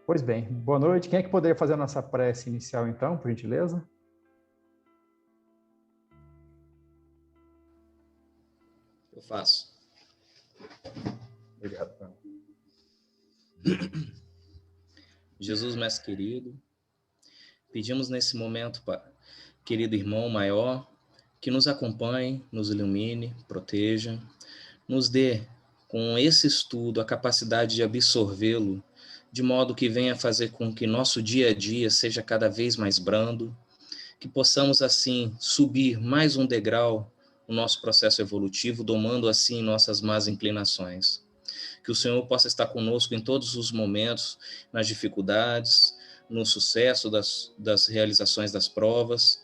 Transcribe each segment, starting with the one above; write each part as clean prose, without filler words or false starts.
Pois bem, boa noite. Quem é que poderia fazer a nossa prece inicial, então, por gentileza? Eu faço. Obrigado. Jesus, mestre querido, pedimos nesse momento, querido irmão maior, que nos acompanhe, nos ilumine, proteja, nos dê, com esse estudo, a capacidade de absorvê-lo, de modo que venha fazer com que nosso dia a dia seja cada vez mais brando, que possamos, assim, subir mais um degrau no nosso processo evolutivo, domando, assim, nossas más inclinações. Que o Senhor possa estar conosco em todos os momentos, nas dificuldades, no sucesso das realizações das provas,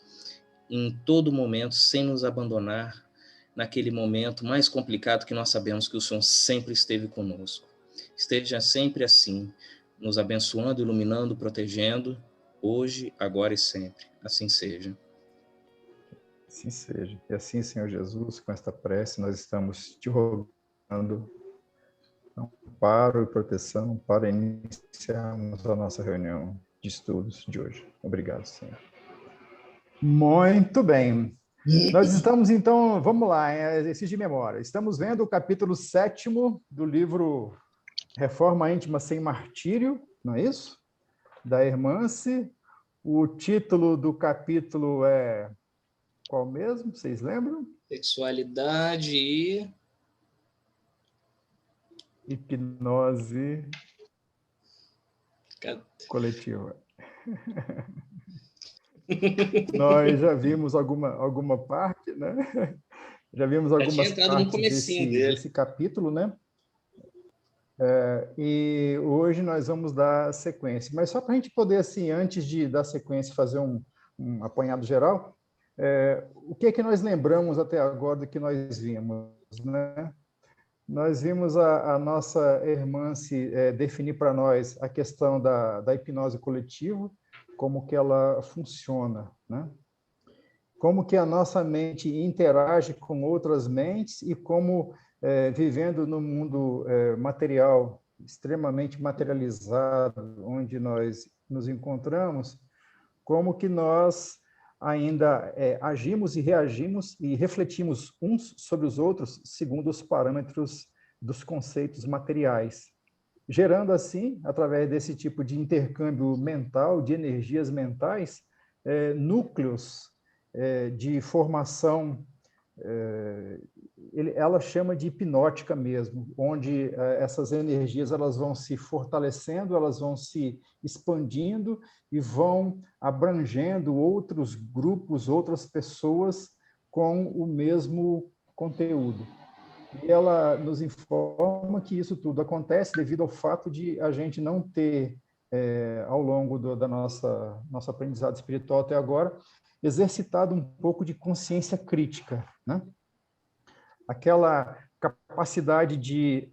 em todo momento, sem nos abandonar, naquele momento mais complicado que nós sabemos que o Senhor sempre esteve conosco. Esteja sempre assim, nos abençoando, iluminando, protegendo, hoje, agora e sempre. Assim seja. Assim seja. E assim, Senhor Jesus, com esta prece, nós estamos te rogando amparo e proteção para iniciarmos a nossa reunião de estudos de hoje. Obrigado, Senhor. Muito bem. Nós estamos, então, vamos lá, exercício de memória. Estamos vendo o capítulo 7º do livro Reforma Íntima Sem Martírio, não é isso? Da Hermance. O título do capítulo é qual mesmo? Vocês lembram? Sexualidade e hipnose coletiva. Nós já vimos alguma parte, né? Já vimos algumas partes desse capítulo, né? E hoje nós vamos dar sequência. Mas só para a gente poder, assim, antes de dar sequência, fazer um apanhado geral, o que é que nós lembramos até agora do que nós vimos, né? Nós vimos a nossa Hermance definir para nós a questão da hipnose coletiva, como que ela funciona, né? Como que a nossa mente interage com outras mentes e como, vivendo no mundo material, extremamente materializado, onde nós nos encontramos, como que nós ainda agimos e reagimos e refletimos uns sobre os outros segundo os parâmetros dos conceitos materiais, gerando assim, através desse tipo de intercâmbio mental, de energias mentais, núcleos de formação, ela chama de hipnótica mesmo, onde essas energias elas vão se fortalecendo, elas vão se expandindo e vão abrangendo outros grupos, outras pessoas com o mesmo conteúdo. E ela nos informa que isso tudo acontece devido ao fato de a gente não ter, ao longo da nosso aprendizado espiritual até agora, exercitado um pouco de consciência crítica, né? Aquela capacidade de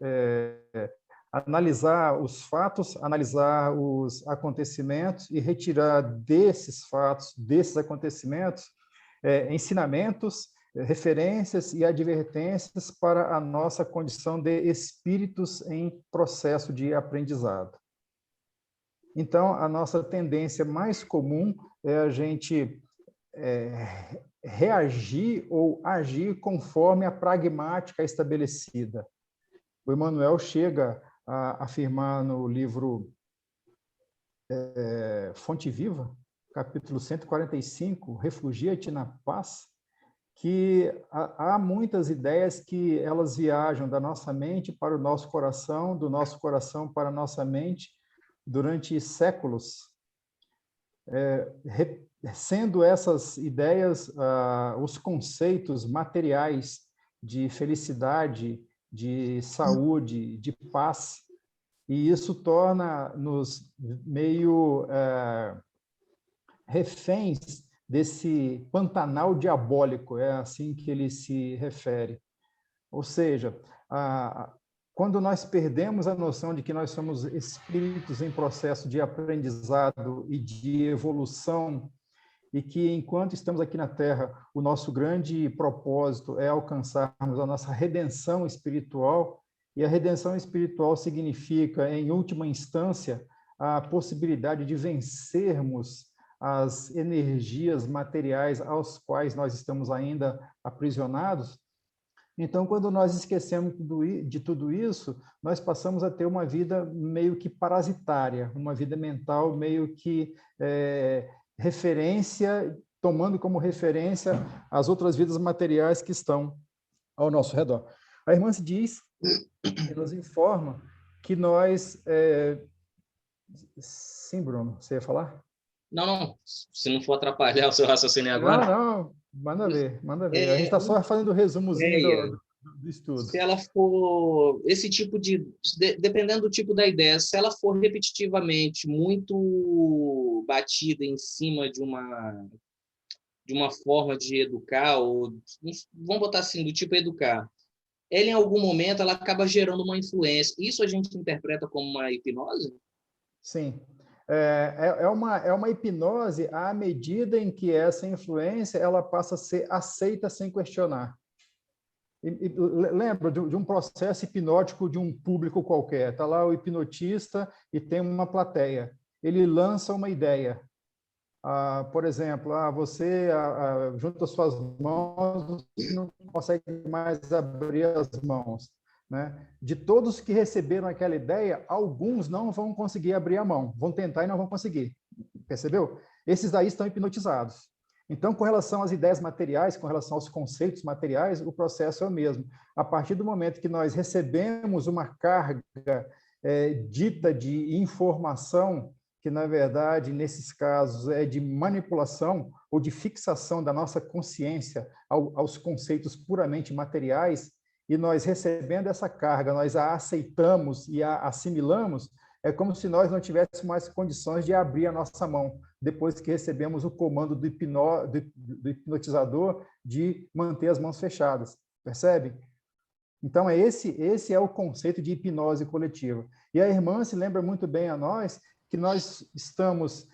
analisar os fatos, analisar os acontecimentos e retirar desses fatos, desses acontecimentos, ensinamentos, referências e advertências para a nossa condição de espíritos em processo de aprendizado. Então, a nossa tendência mais comum é a gente reagir ou agir conforme a pragmática estabelecida. O Emmanuel chega a afirmar no livro Fonte Viva, capítulo 145, Refugia-te na paz, que há muitas ideias que elas viajam da nossa mente para o nosso coração, do nosso coração para a nossa mente, durante séculos, sendo essas ideias os conceitos materiais de felicidade, de saúde, de paz, e isso torna-nos meio reféns desse pantanal diabólico, é assim que ele se refere. Ou seja, quando nós perdemos a noção de que nós somos espíritos em processo de aprendizado e de evolução, e que, enquanto estamos aqui na Terra, o nosso grande propósito é alcançarmos a nossa redenção espiritual, e a redenção espiritual significa, em última instância, a possibilidade de vencermos as energias materiais aos quais nós estamos ainda aprisionados. Então, quando nós esquecemos de tudo isso, nós passamos a ter uma vida meio que parasitária, uma vida mental meio que referência, tomando como referência as outras vidas materiais que estão ao nosso redor. A irmã se diz, e nos informa, que nós... Sim, Bruno, você ia falar? Não, se não for atrapalhar o seu raciocínio agora. Não, manda ver, manda ver. A gente está só fazendo o resumozinho do estudo. Se ela for, esse tipo dependendo do tipo da ideia, se ela for repetitivamente muito batida em cima de uma forma de educar, ou vamos botar assim, do tipo educar, ela em algum momento ela acaba gerando uma influência. Isso a gente interpreta como uma hipnose? Sim. É uma hipnose à medida em que essa influência ela passa a ser aceita sem questionar. Lembra de um processo hipnótico de um público qualquer. Está lá o hipnotista e tem uma plateia. Ele lança uma ideia. Por exemplo, você junta suas mãos e não consegue mais abrir as mãos. Né? De todos que receberam aquela ideia, alguns não vão conseguir abrir a mão, vão tentar e não vão conseguir. Percebeu? Esses daí estão hipnotizados. Então, com relação às ideias materiais, com relação aos conceitos materiais, o processo é o mesmo. A partir do momento que nós recebemos uma carga dita de informação, que, na verdade, nesses casos, é de manipulação ou de fixação da nossa consciência aos conceitos puramente materiais, e nós recebendo essa carga, nós a aceitamos e a assimilamos, é como se nós não tivéssemos mais condições de abrir a nossa mão, depois que recebemos o comando do hipnotizador de manter as mãos fechadas. Percebe? Então, esse é o conceito de hipnose coletiva. E a irmã se lembra muito bem a nós que nós estamos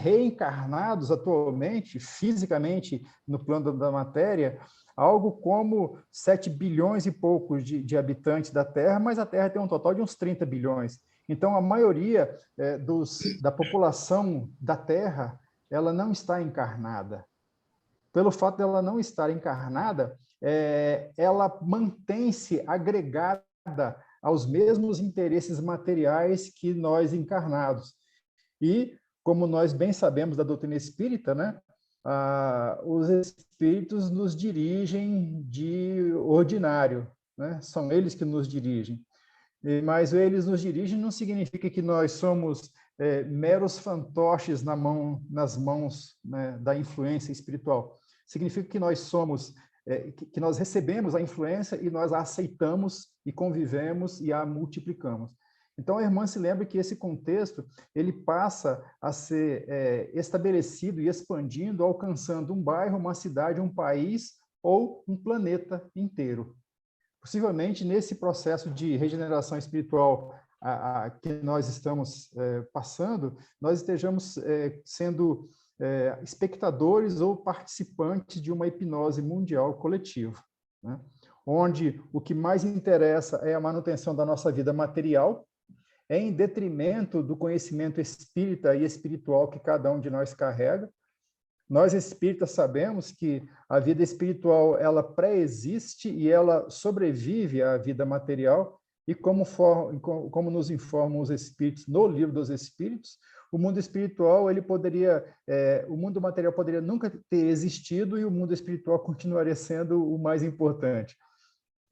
reencarnados atualmente, fisicamente, no plano da matéria, algo como 7 bilhões e poucos de habitantes da Terra, mas a Terra tem um total de uns 30 bilhões. Então, a maioria da população da Terra, ela não está encarnada. Pelo fato dela não estar encarnada, ela mantém-se agregada aos mesmos interesses materiais que nós encarnados. E, como nós bem sabemos da doutrina espírita, né, os espíritos nos dirigem de ordinário, né? São eles que nos dirigem. Mas eles nos dirigem não significa que nós somos meros fantoches nas mãos, né, da influência espiritual. Significa que nós somos, que nós recebemos a influência e nós a aceitamos e convivemos e a multiplicamos. Então, a irmã se lembra que esse contexto ele passa a ser estabelecido e expandindo, alcançando um bairro, uma cidade, um país ou um planeta inteiro. Possivelmente, nesse processo de regeneração espiritual que nós estamos passando, nós estejamos sendo espectadores ou participantes de uma hipnose mundial coletiva, né? Onde o que mais interessa é a manutenção da nossa vida material, em detrimento do conhecimento espírita e espiritual que cada um de nós carrega. Nós espíritas sabemos que a vida espiritual ela pré-existe e ela sobrevive à vida material, e como nos informam os espíritos no Livro dos Espíritos, o mundo espiritual o mundo material poderia nunca ter existido e o mundo espiritual continuaria sendo o mais importante.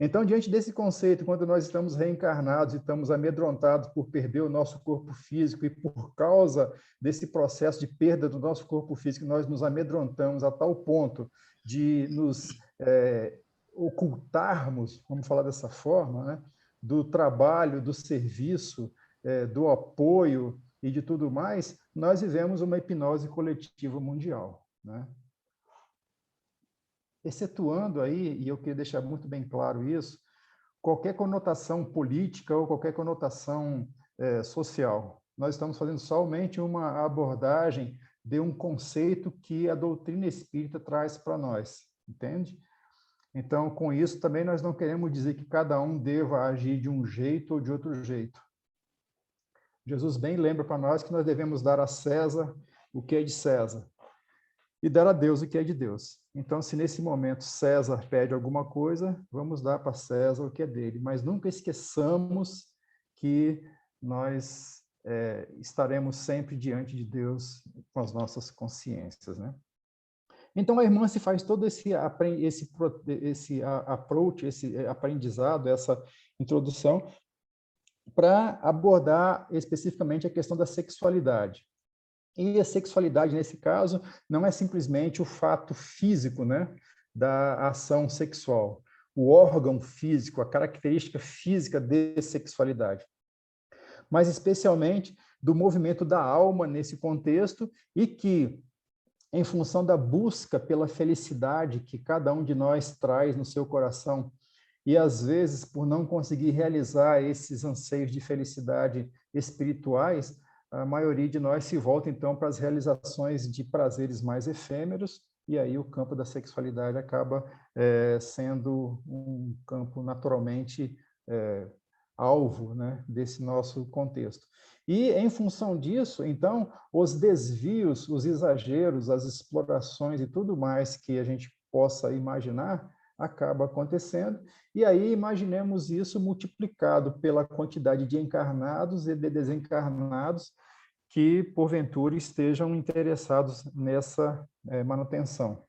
Então, diante desse conceito, quando nós estamos reencarnados e estamos amedrontados por perder o nosso corpo físico, e por causa desse processo de perda do nosso corpo físico, nós nos amedrontamos a tal ponto de nos ocultarmos, vamos falar dessa forma, né, do trabalho, do serviço, do apoio e de tudo mais, nós vivemos uma hipnose coletiva mundial, né? Excetuando aí, e eu queria deixar muito bem claro isso, qualquer conotação política ou qualquer conotação social. Nós estamos fazendo somente uma abordagem de um conceito que a doutrina espírita traz para nós, entende? Então, com isso, também nós não queremos dizer que cada um deva agir de um jeito ou de outro jeito. Jesus bem lembra para nós que nós devemos dar a César o que é de César e dar a Deus o que é de Deus. Então, se nesse momento César pede alguma coisa, vamos dar para César o que é dele, mas nunca esqueçamos que nós estaremos sempre diante de Deus com as nossas consciências, né? Então, a irmã se faz todo esse approach, esse aprendizado, essa introdução, para abordar especificamente a questão da sexualidade. E a sexualidade, nesse caso, não é simplesmente o fato físico, né, da ação sexual, o órgão físico, a característica física de sexualidade, mas especialmente do movimento da alma nesse contexto e que, em função da busca pela felicidade que cada um de nós traz no seu coração, e às vezes, por não conseguir realizar esses anseios de felicidade espirituais, a maioria de nós se volta, então, para as realizações de prazeres mais efêmeros, e aí o campo da sexualidade acaba sendo um campo naturalmente alvo, né, desse nosso contexto. E, em função disso, então, os desvios, os exageros, as explorações e tudo mais que a gente possa imaginar, acaba acontecendo, e aí imaginemos isso multiplicado pela quantidade de encarnados e de desencarnados que, porventura, estejam interessados nessa manutenção.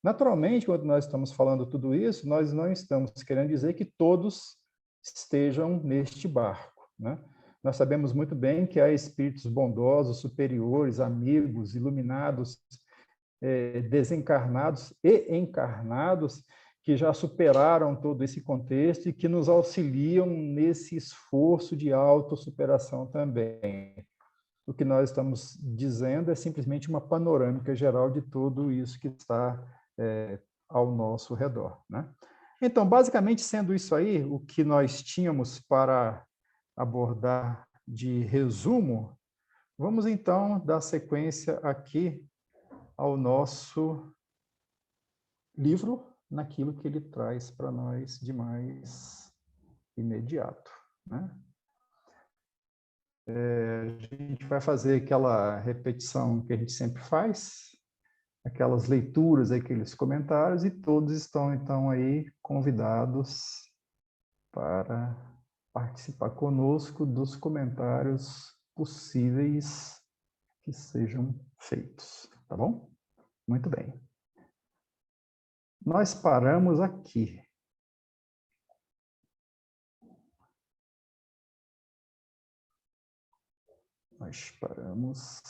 Naturalmente, quando nós estamos falando tudo isso, nós não estamos querendo dizer que todos estejam neste barco, né? Nós sabemos muito bem que há espíritos bondosos, superiores, amigos, iluminados, desencarnados e encarnados, que já superaram todo esse contexto e que nos auxiliam nesse esforço de autossuperação também. O que nós estamos dizendo é simplesmente uma panorâmica geral de tudo isso que está ao nosso redor, né? Então, basicamente, sendo isso aí, o que nós tínhamos para abordar de resumo, vamos então dar sequência aqui ao nosso livro, naquilo que ele traz para nós de mais imediato, né? A gente vai fazer aquela repetição que a gente sempre faz, aquelas leituras, aqueles comentários, e todos estão, então, aí convidados para participar conosco dos comentários possíveis que sejam feitos, tá bom? Muito bem. Nós paramos aqui. Nós paramos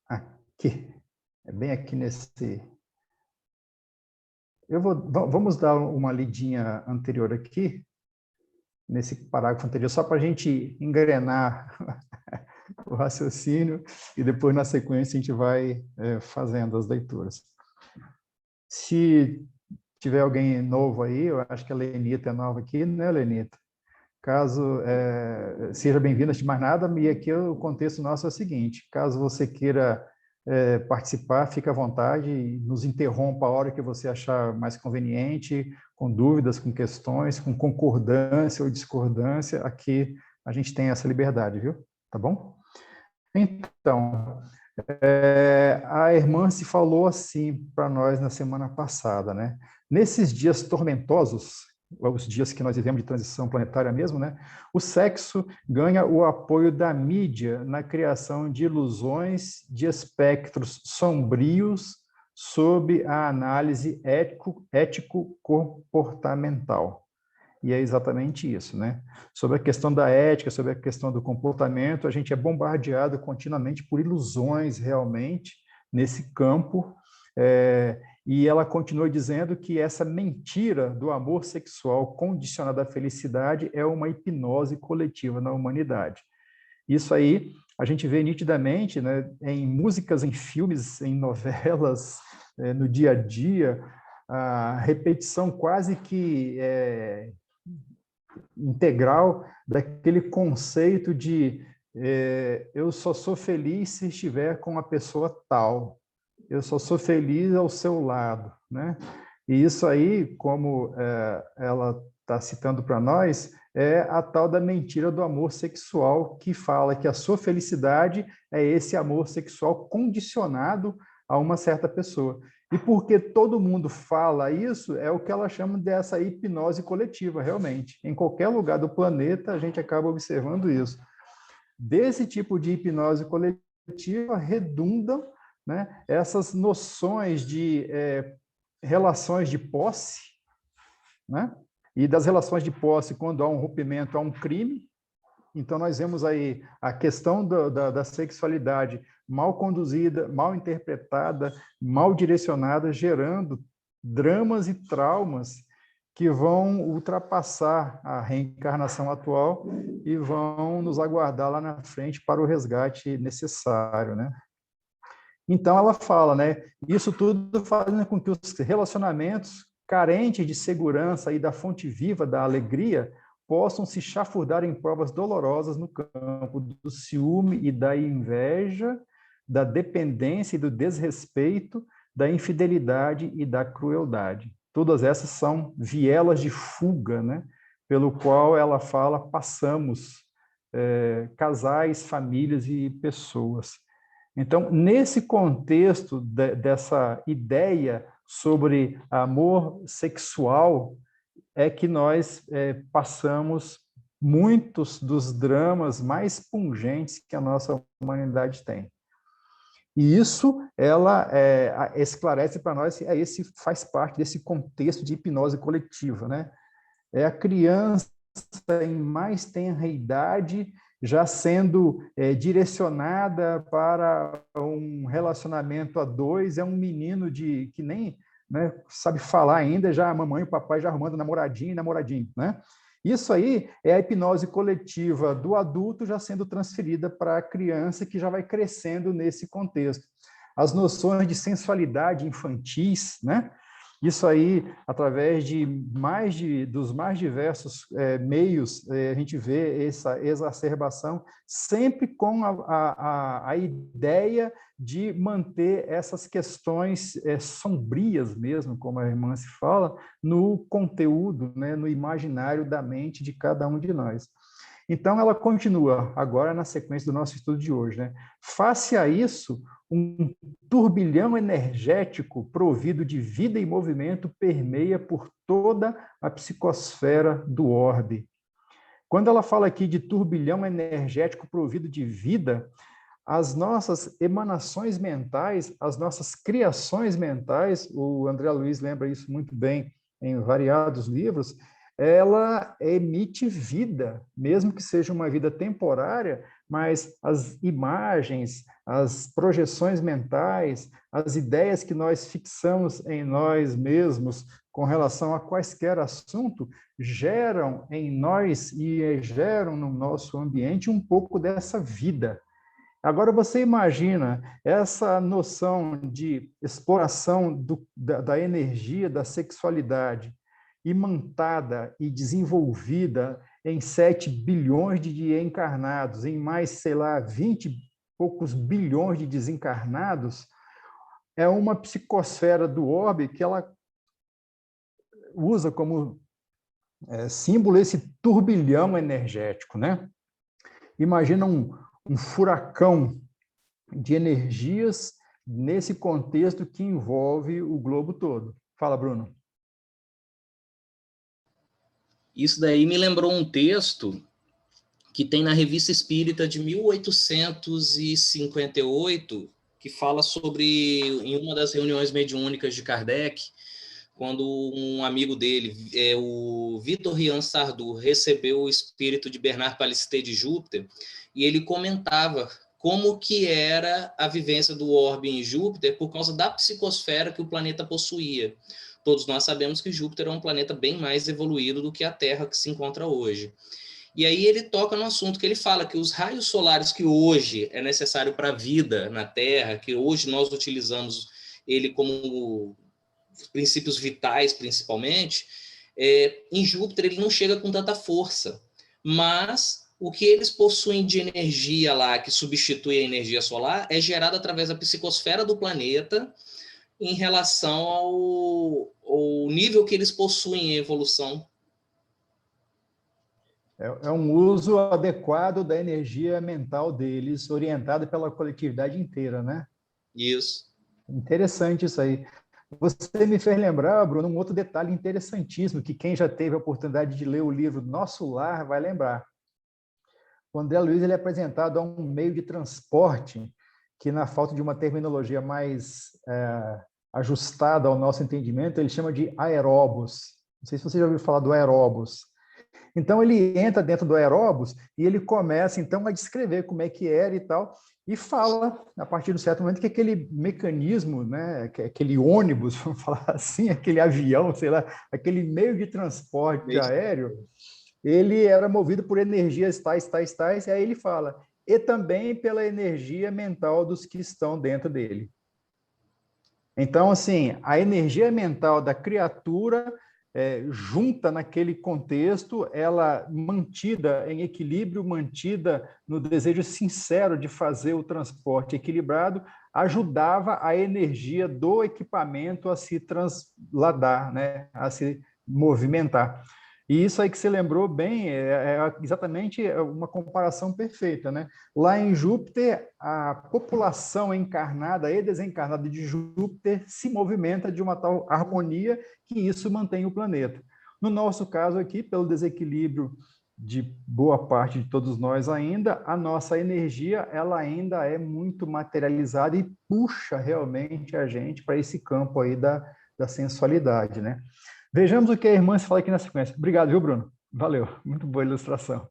aqui. É bem aqui nesse... Vamos dar uma lidinha anterior aqui, nesse parágrafo anterior, só para a gente engrenar o raciocínio, e depois, na sequência, a gente vai fazendo as leituras. Se tiver alguém novo aí, eu acho que a Lenita é nova aqui, né, Lenita? Caso seja bem-vinda, de mais nada, e aqui o contexto nosso é o seguinte: caso você queira participar, fique à vontade, nos interrompa a hora que você achar mais conveniente, com dúvidas, com questões, com concordância ou discordância, aqui a gente tem essa liberdade, viu? Tá bom? Então, a irmã se falou assim para nós na semana passada, né? Nesses dias tormentosos, os dias que nós vivemos de transição planetária mesmo, né? O sexo ganha o apoio da mídia na criação de ilusões de espectros sombrios sob a análise ético-comportamental. E é exatamente isso, né? Sobre a questão da ética, sobre a questão do comportamento, a gente é bombardeado continuamente por ilusões, realmente, nesse campo. E ela continua dizendo que essa mentira do amor sexual condicionado à felicidade é uma hipnose coletiva na humanidade. Isso aí a gente vê nitidamente, né, em músicas, em filmes, em novelas, no dia a dia, a repetição quase que integral daquele conceito de eu só sou feliz se estiver com a pessoa tal. Eu só sou feliz ao seu lado, né? E isso aí, como ela está citando para nós, é a tal da mentira do amor sexual, que fala que a sua felicidade é esse amor sexual condicionado a uma certa pessoa. E porque todo mundo fala isso, é o que ela chama dessa hipnose coletiva, realmente. Em qualquer lugar do planeta, a gente acaba observando isso. Desse tipo de hipnose coletiva redundam, né, essas noções de relações de posse, né? E das relações de posse, quando há um rompimento, há um crime. Então, nós vemos aí a questão da sexualidade mal conduzida, mal interpretada, mal direcionada, gerando dramas e traumas que vão ultrapassar a reencarnação atual e vão nos aguardar lá na frente para o resgate necessário, né? Então, ela fala, né? Isso tudo fazendo com que os relacionamentos carentes de segurança e da fonte viva da alegria possam se chafurdar em provas dolorosas no campo do ciúme e da inveja, da dependência e do desrespeito, da infidelidade e da crueldade. Todas essas são vielas de fuga, né? Pelo qual ela fala, passamos casais, famílias e pessoas. Então, nesse contexto dessa ideia sobre amor sexual, é que nós passamos muitos dos dramas mais pungentes que a nossa humanidade tem. E isso, ela esclarece para nós que esse faz parte desse contexto de hipnose coletiva, né? É a criança em mais tenra idade já sendo direcionada para um relacionamento a dois, é um menino que nem, né, sabe falar ainda, já a mamãe e o papai já arrumando namoradinho, né? Isso aí é a hipnose coletiva do adulto já sendo transferida para a criança que já vai crescendo nesse contexto. As noções de sensualidade infantis, né? Isso aí, através dos mais diversos meios, a gente vê essa exacerbação, sempre com a ideia de manter essas questões sombrias mesmo, como a irmã se fala, no conteúdo, né, no imaginário da mente de cada um de nós. Então, ela continua agora na sequência do nosso estudo de hoje, né? Face a isso, um turbilhão energético provido de vida e movimento permeia por toda a psicosfera do orbe. Quando ela fala aqui de turbilhão energético provido de vida, as nossas emanações mentais, as nossas criações mentais, o André Luiz lembra isso muito bem em variados livros, ela emite vida, mesmo que seja uma vida temporária, mas as imagens, as projeções mentais, as ideias que nós fixamos em nós mesmos com relação a quaisquer assunto, geram em nós e geram no nosso ambiente um pouco dessa vida. Agora, você imagina essa noção de exploração da energia, da sexualidade, imantada e desenvolvida em 7 bilhões de encarnados, em mais, sei lá, 20 e poucos bilhões de desencarnados, é uma psicosfera do orbe que ela usa como símbolo esse turbilhão energético, né? Imagina um furacão de energias nesse contexto que envolve o globo todo. Fala, Bruno. Isso daí me lembrou um texto que tem na Revista Espírita de 1858, que fala sobre, em uma das reuniões mediúnicas de Kardec, quando um amigo dele, o Vitor Rian Sardou, recebeu o espírito de Bernard Palissy de Júpiter, e ele comentava como que era a vivência do orbe em Júpiter por causa da psicosfera que o planeta possuía. Todos nós sabemos que Júpiter é um planeta bem mais evoluído do que a Terra que se encontra hoje. E aí ele toca no assunto que ele fala que os raios solares que hoje é necessário para a vida na Terra, que hoje nós utilizamos ele como princípios vitais, principalmente, em Júpiter ele não chega com tanta força. Mas o que eles possuem de energia lá, que substitui a energia solar, é gerado através da psicosfera do planeta em relação ao nível que eles possuem em evolução. É um uso adequado da energia mental deles, orientada pela coletividade inteira, né? Isso. Interessante isso aí. Você me fez lembrar, Bruno, um outro detalhe interessantíssimo, que quem já teve a oportunidade de ler o livro Nosso Lar vai lembrar. O André Luiz ele é apresentado a um meio de transporte que, na falta de uma terminologia mais ajustada ao nosso entendimento, ele chama de aeróbus. Não sei se você já ouviu falar do aeróbus. Então, ele entra dentro do aeróbus e ele começa, então, a descrever como é que era e tal, e fala, a partir do certo momento, que aquele mecanismo, né, que aquele ônibus, vamos falar assim, aquele avião, sei lá, aquele meio de transporte aéreo, ele era movido por energias tais, e aí ele fala, e também pela energia mental dos que estão dentro dele. Então, assim, a energia mental da criatura junta naquele contexto, ela mantida em equilíbrio, mantida no desejo sincero de fazer o transporte equilibrado, ajudava a energia do equipamento a se transladar, né, a se movimentar. E isso aí que você lembrou bem, exatamente uma comparação perfeita, né? Lá em Júpiter, a população encarnada e desencarnada de Júpiter se movimenta de uma tal harmonia que isso mantém o planeta. No nosso caso aqui, pelo desequilíbrio de boa parte de todos nós ainda, a nossa energia ela ainda é muito materializada e puxa realmente a gente para esse campo aí da sensualidade, né? Vejamos o que a irmã se fala aqui na sequência. Obrigado, viu, Bruno? Valeu, muito boa ilustração.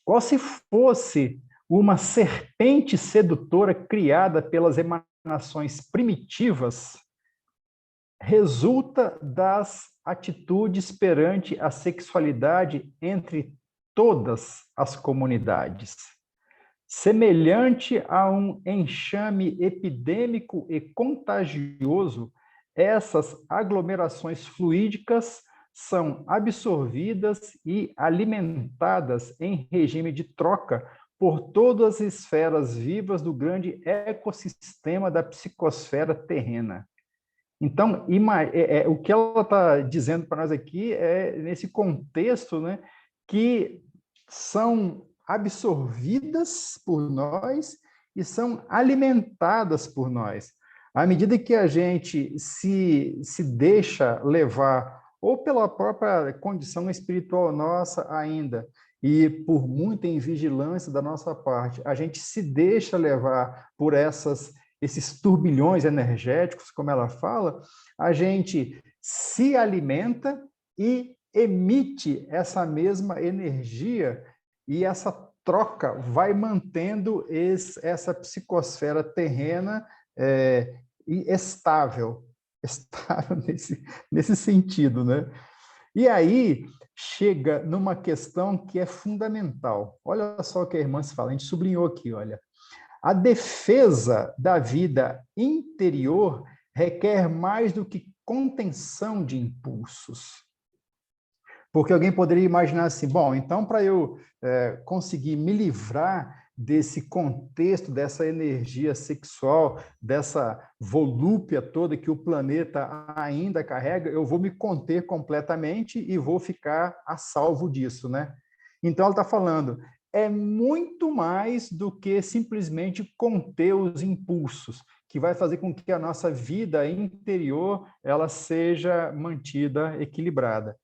Qual se fosse uma serpente sedutora criada pelas emanações primitivas, resulta das atitudes perante a sexualidade entre todas as comunidades. Semelhante a um enxame epidêmico e contagioso, essas aglomerações fluídicas são absorvidas e alimentadas em regime de troca por todas as esferas vivas do grande ecossistema da psicosfera terrena. Então, o que ela está dizendo para nós aqui é, nesse contexto, né, que são absorvidas por nós e são alimentadas por nós. À medida que a gente se deixa levar, ou pela própria condição espiritual nossa ainda, e por muita invigilância da nossa parte, a gente se deixa levar por esses turbilhões energéticos, como ela fala, a gente se alimenta e emite essa mesma energia e essa troca vai mantendo essa psicosfera terrena estável nesse sentido, né? E aí chega numa questão que é fundamental. Olha só o que a irmã se fala, a gente sublinhou aqui, olha. A defesa da vida interior requer mais do que contenção de impulsos. Porque alguém poderia imaginar assim, bom, então para eu conseguir me livrar desse contexto, dessa energia sexual, dessa volúpia toda que o planeta ainda carrega, eu vou me conter completamente e vou ficar a salvo disso, né? Então ela está falando, é muito mais do que simplesmente conter os impulsos, que vai fazer com que a nossa vida interior ela seja mantida equilibrada.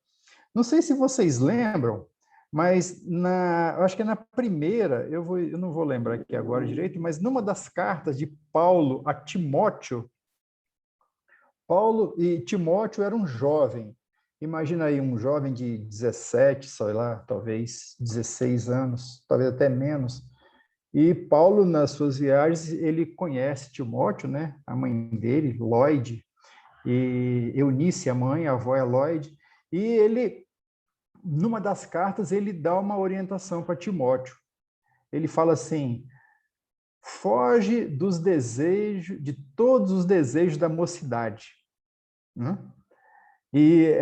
Não sei se vocês lembram, mas eu acho que na primeira, eu não vou lembrar aqui agora direito, mas numa das cartas de Paulo a Timóteo, Paulo e Timóteo era um jovem. Imagina aí um jovem de 17, sei lá, talvez 16 anos, talvez até menos. E Paulo, nas suas viagens, ele conhece Timóteo, né? A mãe dele, Lloyd, e Eunice, a mãe, a avó é Lloyd, e ele, numa das cartas, ele dá uma orientação para Timóteo. Ele fala assim, foge dos desejos, de todos os desejos da mocidade. Né? E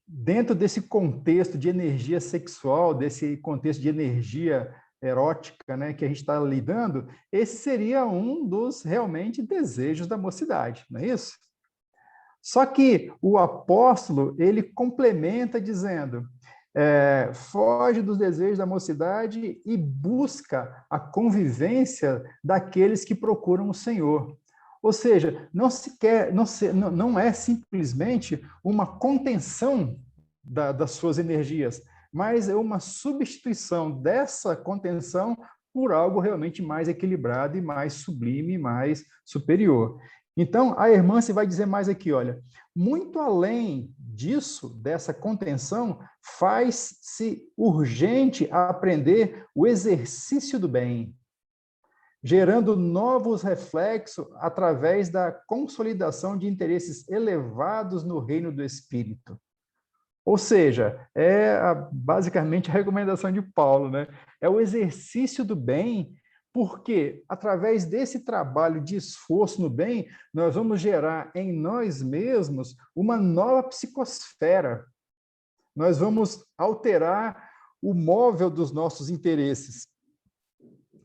dentro desse contexto de energia sexual, desse contexto de energia erótica, né, que a gente está lidando, esse seria um dos realmente desejos da mocidade, não é isso? Só que o apóstolo, ele complementa dizendo, foge dos desejos da mocidade e busca a convivência daqueles que procuram o Senhor. Ou seja, não é simplesmente uma contenção das suas energias, mas é uma substituição dessa contenção por algo realmente mais equilibrado e mais sublime, mais superior. Então, a irmã se vai dizer mais aqui, olha, muito além disso, dessa contenção, faz-se urgente aprender o exercício do bem, gerando novos reflexos através da consolidação de interesses elevados no reino do Espírito. Ou seja, basicamente a recomendação de Paulo, né? É o exercício do bem, porque através desse trabalho de esforço no bem, nós vamos gerar em nós mesmos uma nova psicosfera. Nós vamos alterar o móvel dos nossos interesses.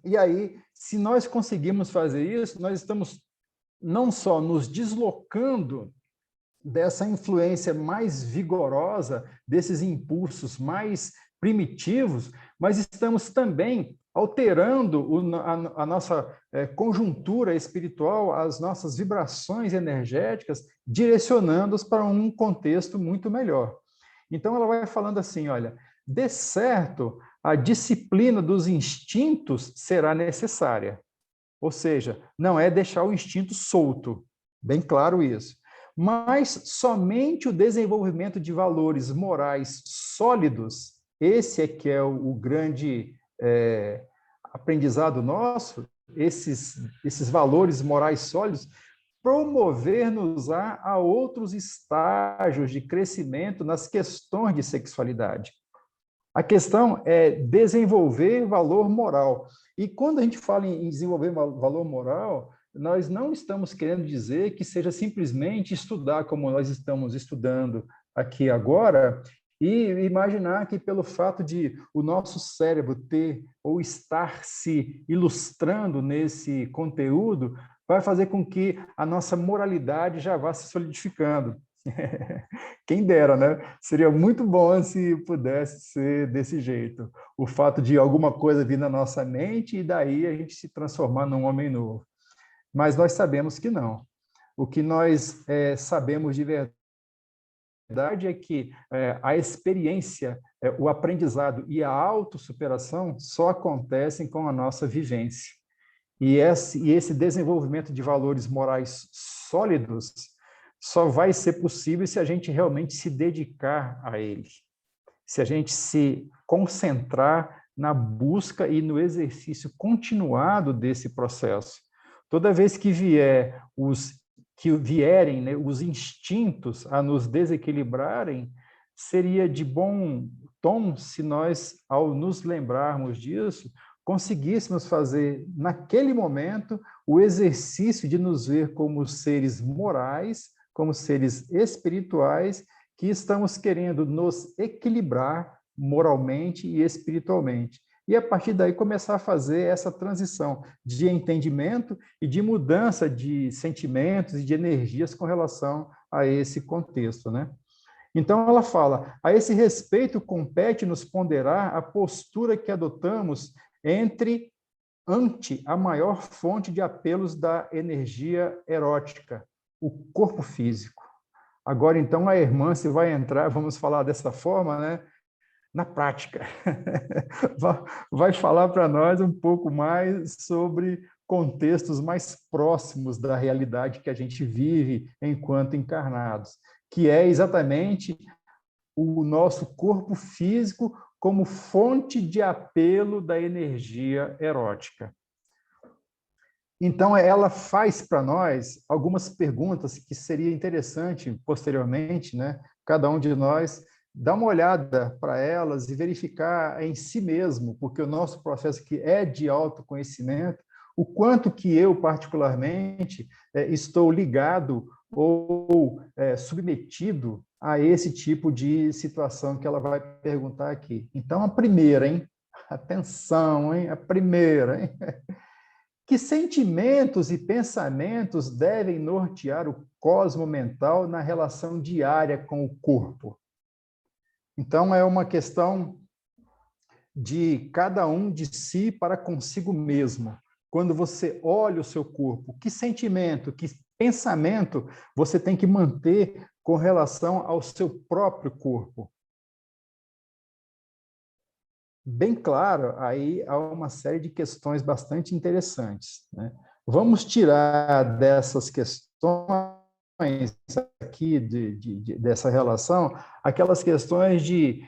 E aí, se nós conseguirmos fazer isso, nós estamos não só nos deslocando dessa influência mais vigorosa, desses impulsos mais primitivos, mas estamos também alterando a nossa conjuntura espiritual, as nossas vibrações energéticas, direcionando-as para um contexto muito melhor. Então, ela vai falando assim, olha, de certo, a disciplina dos instintos será necessária. Ou seja, não é deixar o instinto solto, bem claro isso. Mas somente o desenvolvimento de valores morais sólidos, esse é que é o grande aprendizado nosso, esses valores morais sólidos, promover-nos a outros estágios de crescimento nas questões de sexualidade. A questão é desenvolver valor moral. E quando a gente fala em desenvolver valor moral, nós não estamos querendo dizer que seja simplesmente estudar como nós estamos estudando aqui agora e imaginar que pelo fato de o nosso cérebro ter ou estar se ilustrando nesse conteúdo, vai fazer com que a nossa moralidade já vá se solidificando. Quem dera, né? Seria muito bom se pudesse ser desse jeito. O fato de alguma coisa vir na nossa mente e daí a gente se transformar num homem novo. Mas nós sabemos que não. O que nós sabemos de verdade é que a experiência, o aprendizado e a autossuperação só acontecem com a nossa vivência. E esse desenvolvimento de valores morais sólidos só vai ser possível se a gente realmente se dedicar a ele, se a gente se concentrar na busca e no exercício continuado desse processo. Toda vez que vierem, né, os instintos a nos desequilibrarem, seria de bom tom se nós, ao nos lembrarmos disso, conseguíssemos fazer, naquele momento, o exercício de nos ver como seres morais, como seres espirituais, que estamos querendo nos equilibrar moralmente e espiritualmente. E, a partir daí, começar a fazer essa transição de entendimento e de mudança de sentimentos e de energias com relação a esse contexto, né? Então, ela fala, a esse respeito compete-nos ponderar a postura que adotamos ante a maior fonte de apelos da energia erótica, o corpo físico. Agora, então, a irmã se vai entrar, vamos falar dessa forma, né? Na prática. Vai falar para nós um pouco mais sobre contextos mais próximos da realidade que a gente vive enquanto encarnados, que é exatamente o nosso corpo físico como fonte de apelo da energia erótica. Então, ela faz para nós algumas perguntas que seria interessante, posteriormente, né, cada um de nós dar uma olhada para elas e verificar em si mesmo, porque o nosso processo que é de autoconhecimento, o quanto que eu, particularmente, estou ligado ou submetido a esse tipo de situação que ela vai perguntar aqui. Então, a primeira, hein? Atenção, hein? A primeira, hein? Que sentimentos e pensamentos devem nortear o cosmo mental na relação diária com o corpo? Então, é uma questão de cada um de si para consigo mesmo. Quando você olha o seu corpo, que sentimento, que pensamento você tem que manter com relação ao seu próprio corpo? Bem claro, aí há uma série de questões bastante interessantes, né? Vamos tirar dessas questões aqui, dessa relação, aquelas questões de...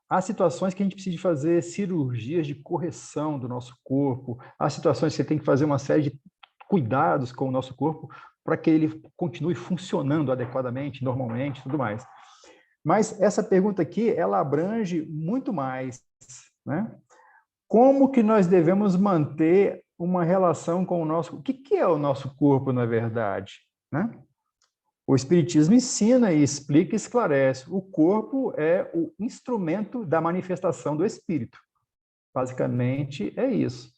há situações que a gente precisa de fazer cirurgias de correção do nosso corpo, há situações que você tem que fazer uma série de cuidados com o nosso corpo para que ele continue funcionando adequadamente, normalmente, tudo mais. Mas essa pergunta aqui, ela abrange muito mais, né? Como que nós devemos manter uma relação com o nosso... O que é o nosso corpo, na verdade, né? O Espiritismo ensina e explica e esclarece. O corpo é o instrumento da manifestação do Espírito. Basicamente, é isso.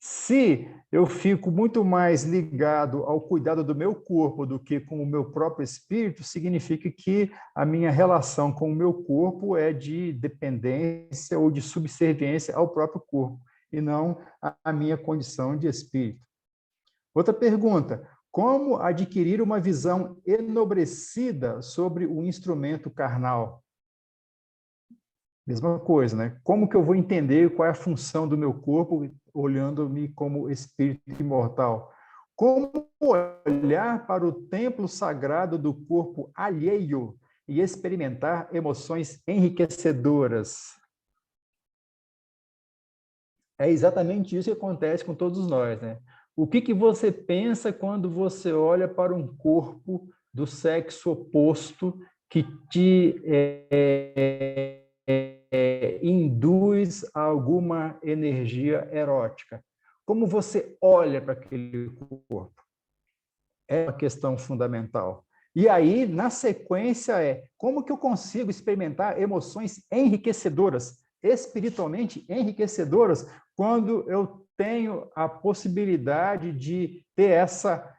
Se eu fico muito mais ligado ao cuidado do meu corpo do que com o meu próprio espírito, significa que a minha relação com o meu corpo é de dependência ou de subserviência ao próprio corpo, e não a minha condição de espírito. Outra pergunta: como adquirir uma visão enobrecida sobre o instrumento carnal? Mesma coisa, né? Como que eu vou entender qual é a função do meu corpo olhando-me como espírito imortal? Como olhar para o templo sagrado do corpo alheio e experimentar emoções enriquecedoras? É exatamente isso que acontece com todos nós, né? O que você pensa quando você olha para um corpo do sexo oposto que te induz a alguma energia erótica? Como você olha para aquele corpo? É uma questão fundamental. E aí, na sequência, como que eu consigo experimentar emoções enriquecedoras, espiritualmente enriquecedoras, quando eu tenho a possibilidade de ter essa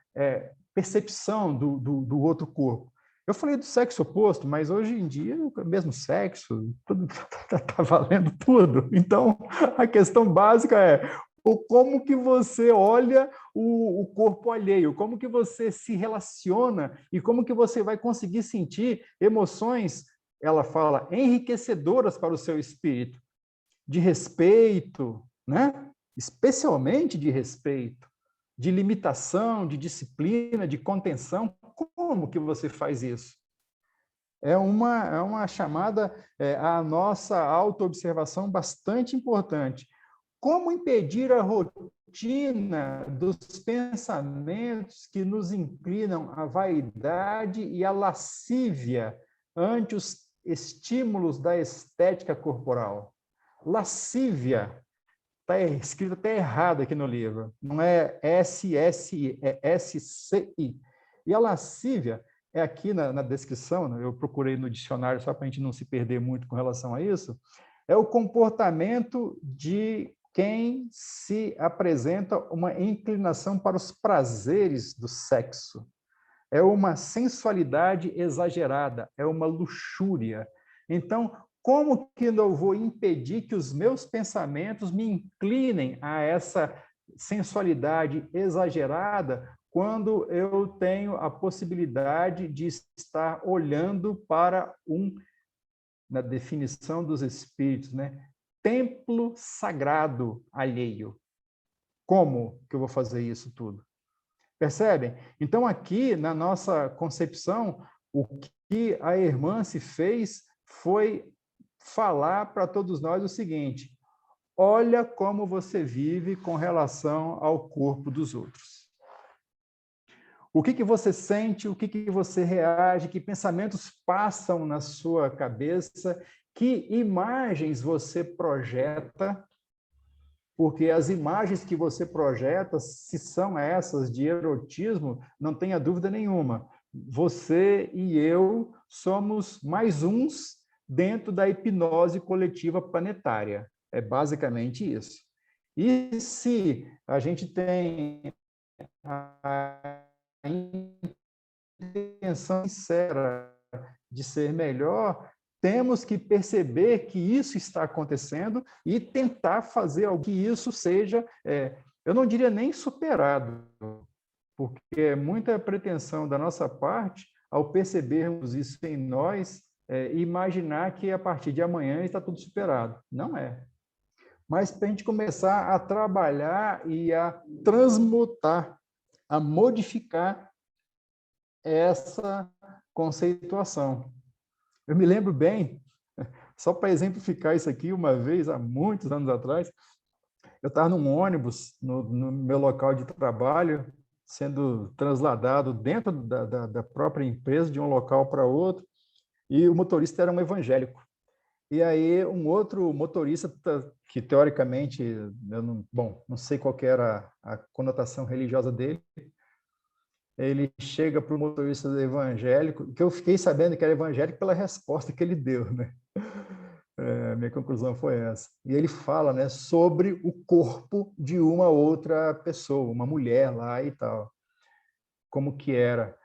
percepção do outro corpo? Eu falei do sexo oposto, mas hoje em dia, o mesmo sexo, tudo está valendo tudo. Então, a questão básica é como que você olha o corpo alheio, como que você se relaciona e como que você vai conseguir sentir emoções, ela fala, enriquecedoras para o seu espírito, de respeito, né? Especialmente de respeito, de limitação, de disciplina, de contenção. Como que você faz isso? É uma chamada à nossa autoobservação bastante importante. Como impedir a rotina dos pensamentos que nos inclinam à vaidade e à lascívia ante os estímulos da estética corporal? Lascívia, está escrito até errado aqui no livro, não é SSI, é SCI. E a lascívia é aqui na descrição, eu procurei no dicionário só para a gente não se perder muito com relação a isso, é o comportamento de quem se apresenta uma inclinação para os prazeres do sexo. É uma sensualidade exagerada, é uma luxúria. Então, como que eu vou impedir que os meus pensamentos me inclinem a essa sensualidade exagerada quando eu tenho a possibilidade de estar olhando para na definição dos espíritos, né? Templo sagrado alheio. Como que eu vou fazer isso tudo? Percebem? Então, aqui, na nossa concepção, o que a irmã se fez foi falar para todos nós o seguinte: olha como você vive com relação ao corpo dos outros. O que você sente, o que você reage, que pensamentos passam na sua cabeça, que imagens você projeta, porque as imagens que você projeta, se são essas de erotismo, não tenha dúvida nenhuma. Você e eu somos mais uns dentro da hipnose coletiva planetária. É basicamente isso. E se a gente tem a intenção sincera de ser melhor, temos que perceber que isso está acontecendo e tentar fazer algo que isso seja, eu não diria nem superado, porque é muita pretensão da nossa parte, ao percebermos isso em nós, imaginar que a partir de amanhã está tudo superado. Não é. Mas para a gente começar a trabalhar e a transmutar, a modificar essa conceituação. Eu me lembro bem, só para exemplificar isso aqui, uma vez, há muitos anos atrás, eu estava num ônibus, no meu local de trabalho, sendo trasladado dentro da própria empresa, de um local para outro, e o motorista era um evangélico. E aí um outro motorista, que teoricamente, eu não sei qual que era a conotação religiosa dele, ele chega para o motorista evangélico, que eu fiquei sabendo que era evangélico pela resposta que ele deu, né? Minha conclusão foi essa. E ele fala, né, sobre o corpo de uma outra pessoa, uma mulher lá e tal, como que era.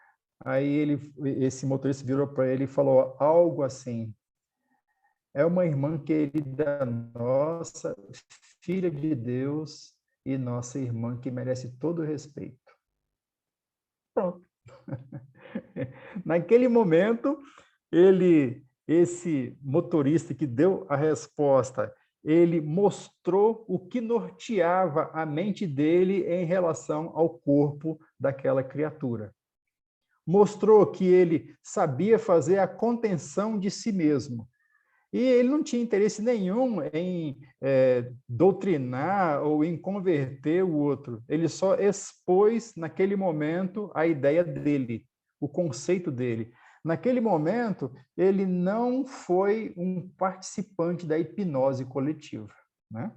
Aí esse motorista virou para ele e falou algo assim: é uma irmã querida nossa, filha de Deus e nossa irmã que merece todo o respeito. Pronto. Naquele momento, esse motorista que deu a resposta, ele mostrou o que norteava a mente dele em relação ao corpo daquela criatura. Mostrou que ele sabia fazer a contenção de si mesmo. E ele não tinha interesse nenhum em doutrinar ou em converter o outro. Ele só expôs, naquele momento, a ideia dele, o conceito dele. Naquele momento, ele não foi um participante da hipnose coletiva, né?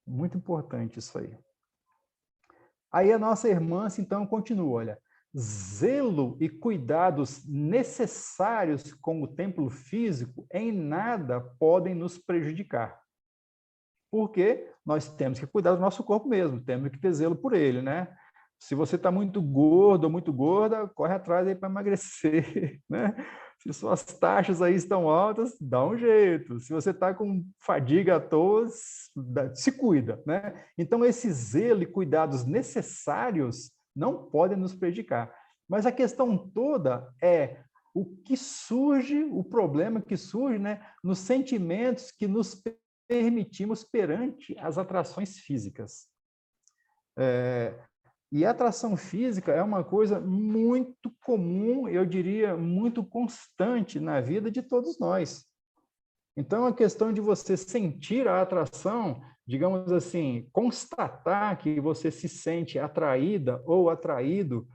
Muito importante isso aí. Aí a nossa irmã, então, continua, olha. Zelo e cuidados necessários com o templo físico em nada podem nos prejudicar. Porque nós temos que cuidar do nosso corpo mesmo, temos que ter zelo por ele, né? Se você está muito gordo ou muito gorda, corre atrás aí para emagrecer, né? Se suas taxas aí estão altas, dá um jeito. Se você está com fadiga à toa, se cuida, né? Então, esse zelo e cuidados necessários não podem nos prejudicar. Mas a questão toda é o que surge, o problema que surge, né, nos sentimentos que nos permitimos perante as atrações físicas. E a atração física é uma coisa muito comum, eu diria, muito constante na vida de todos nós. Então, a questão de você sentir a atração, digamos assim, constatar que você se sente atraída ou atraído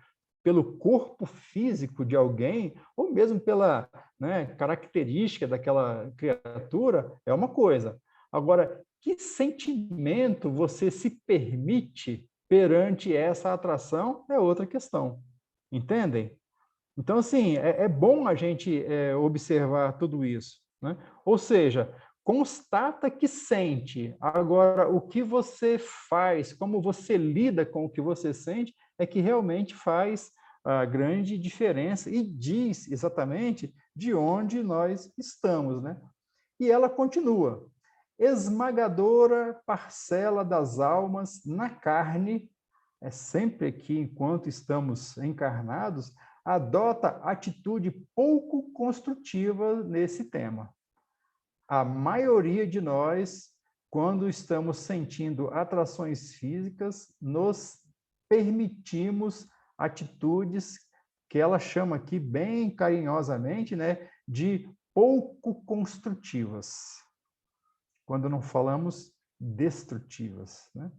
pelo corpo físico de alguém, ou mesmo pela, né, característica daquela criatura, é uma coisa. Agora, que sentimento você se permite perante essa atração é outra questão. Entendem? Então, assim, é bom a gente observar tudo isso, né? Ou seja, constata que sente. Agora, o que você faz, como você lida com o que você sente, é que realmente faz a grande diferença e diz exatamente de onde nós estamos, né? E ela continua. Esmagadora parcela das almas na carne, sempre aqui enquanto estamos encarnados, adota atitude pouco construtiva nesse tema. A maioria de nós, quando estamos sentindo atrações físicas, nos permitimos atitudes que ela chama aqui bem carinhosamente, né, de pouco construtivas, quando não falamos destrutivas, né?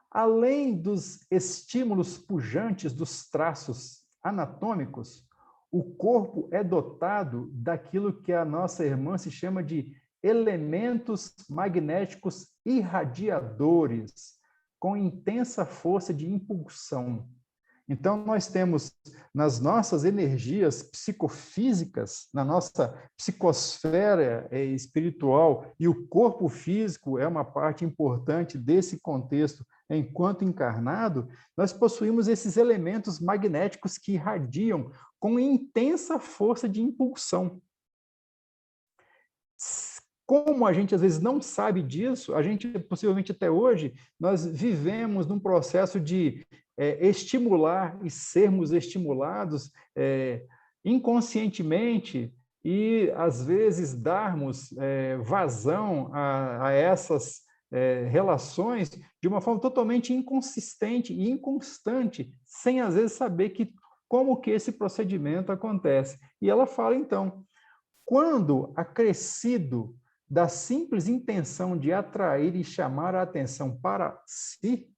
Além dos estímulos pujantes dos traços anatômicos, o corpo é dotado daquilo que a nossa irmã se chama de elementos magnéticos irradiadores, com intensa força de impulsão. Então, nós temos nas nossas energias psicofísicas, na nossa psicosfera espiritual, e o corpo físico é uma parte importante desse contexto enquanto encarnado, nós possuímos esses elementos magnéticos que irradiam com intensa força de impulsão. como a gente às vezes não sabe disso, a gente possivelmente até hoje, nós vivemos num processo de estimular e sermos estimulados inconscientemente e às vezes darmos vazão a essas relações de uma forma totalmente inconsistente e inconstante, sem às vezes saber como que esse procedimento acontece. E ela fala então, quando acrescido da simples intenção de atrair e chamar a atenção para si,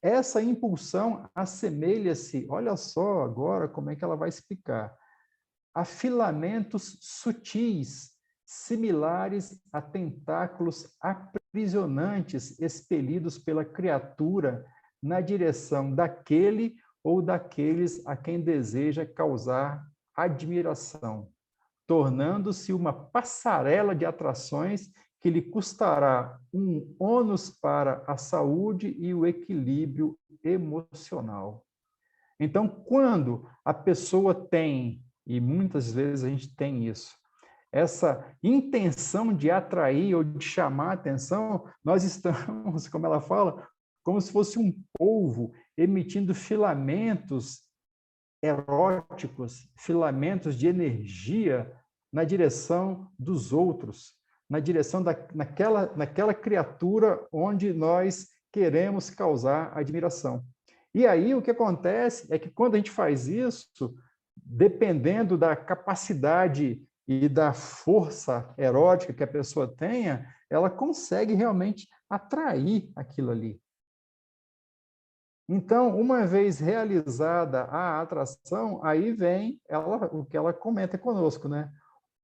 essa impulsão assemelha-se, olha só agora como é que ela vai explicar, a filamentos sutis, similares a tentáculos aprisionantes expelidos pela criatura na direção daquele ou daqueles a quem deseja causar admiração, tornando-se uma passarela de atrações que lhe custará um ônus para a saúde e o equilíbrio emocional. Então, quando a pessoa tem, e muitas vezes a gente tem isso, essa intenção de atrair ou de chamar a atenção, nós estamos, como ela fala, como se fosse um polvo emitindo filamentos eróticos, filamentos de energia na direção dos outros, na direção naquela criatura onde nós queremos causar admiração. E aí o que acontece é que quando a gente faz isso, dependendo da capacidade e da força erótica que a pessoa tenha, ela consegue realmente atrair aquilo ali. Então, uma vez realizada a atração, aí vem o que ela comenta conosco, né?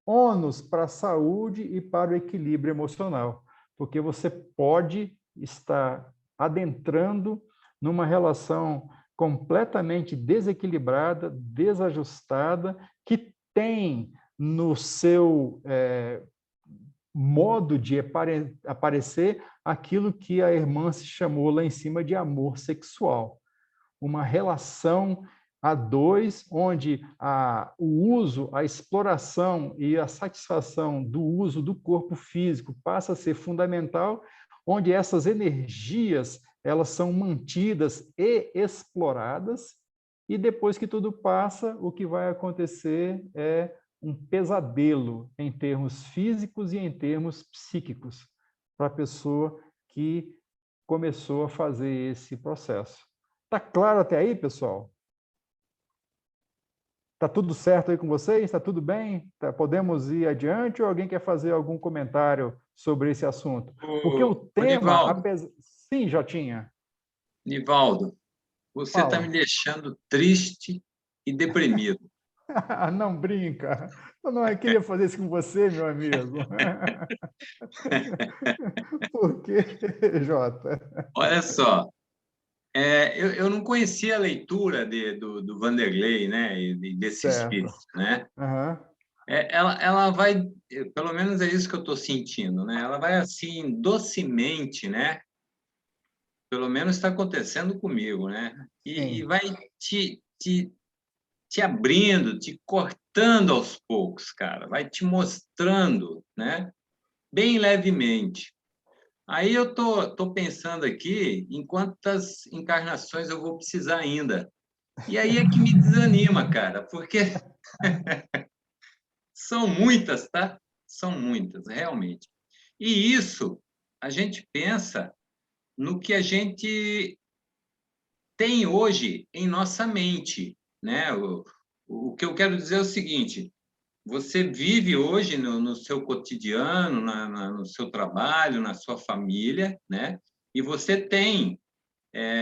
Ônus para a saúde e para o equilíbrio emocional, porque você pode estar adentrando numa relação completamente desequilibrada, desajustada, que tem no seu modo de aparecer aquilo que a irmã se chamou lá em cima de amor sexual. Uma relação a dois, onde o uso, a exploração e a satisfação do uso do corpo físico passa a ser fundamental, onde essas energias elas são mantidas e exploradas, e depois que tudo passa, o que vai acontecer é um pesadelo em termos físicos e em termos psíquicos para a pessoa que começou a fazer esse processo. Está claro até aí, pessoal? Está tudo certo aí com vocês? Está tudo bem? Podemos ir adiante ou alguém quer fazer algum comentário sobre esse assunto? Porque o tema... Sim, Jotinha. Nivaldo, você está me deixando triste e deprimido. Não brinca. Eu não queria fazer isso com você, meu amigo. Por quê, Jota? Olha só, eu não conhecia a leitura do Vanderlei, né, e desse espírito, né? Uhum. Ela vai, pelo menos é isso que eu estou sentindo, né? Ela vai assim docemente, né? Pelo menos está acontecendo comigo, né? E vai te abrindo, te cortando aos poucos, cara. Vai te mostrando, né? Bem levemente. Aí eu tô pensando aqui em quantas encarnações eu vou precisar ainda. E aí é que me desanima, cara, porque são muitas, tá? São muitas, realmente. E isso, a gente pensa no que a gente tem hoje em nossa mente, né? O que eu quero dizer é o seguinte: você vive hoje no seu cotidiano, no seu trabalho, na sua família, né? E você tem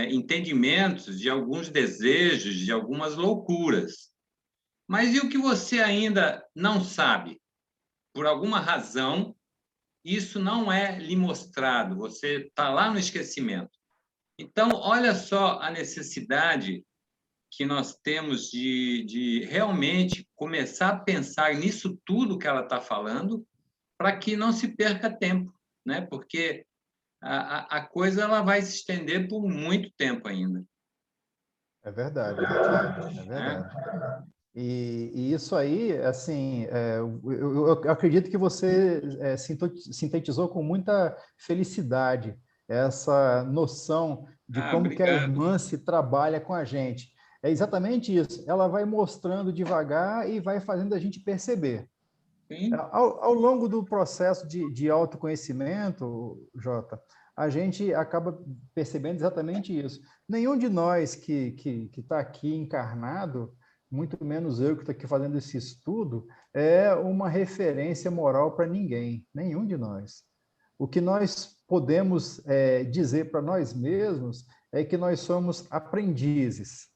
entendimentos de alguns desejos, de algumas loucuras. Mas e o que você ainda não sabe? Por alguma razão, isso não é lhe mostrado, você está lá no esquecimento. Então, olha só a necessidade que nós temos de realmente começar a pensar nisso tudo que ela está falando, para que não se perca tempo, né? Porque a coisa ela vai se estender por muito tempo ainda. É verdade, é verdade. E isso aí, assim, eu acredito que você sintetizou com muita felicidade essa noção de Ah, como que a obrigado. irmã se trabalha com a gente. É exatamente isso. Ela vai mostrando devagar e vai fazendo a gente perceber. Sim. Ao longo do processo de autoconhecimento, Jota, a gente acaba percebendo exatamente isso. Nenhum de nós que está aqui encarnado, muito menos eu que estou aqui fazendo esse estudo, é uma referência moral para ninguém, nenhum de nós. O que nós podemos dizer para nós mesmos é que nós somos aprendizes.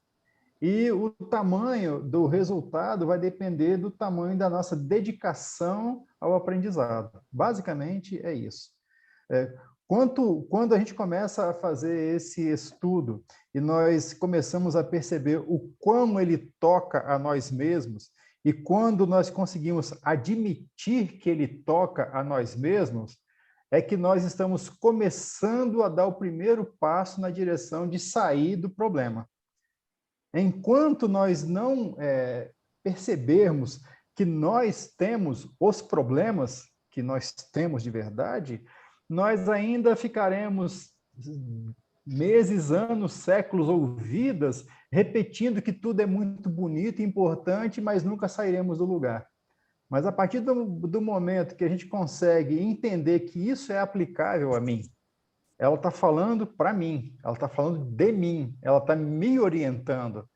E o tamanho do resultado vai depender do tamanho da nossa dedicação ao aprendizado. Basicamente, é isso. Quando a gente começa a fazer esse estudo e nós começamos a perceber o quão ele toca a nós mesmos, e quando nós conseguimos admitir que ele toca a nós mesmos, é que nós estamos começando a dar o primeiro passo na direção de sair do problema. Enquanto nós não percebermos que nós temos os problemas que nós temos de verdade, nós ainda ficaremos meses, anos, séculos ou vidas repetindo que tudo é muito bonito e importante, mas nunca sairemos do lugar. Mas a partir do momento que a gente consegue entender que isso é aplicável a mim, ela está falando para mim, ela está falando de mim, ela está me orientando.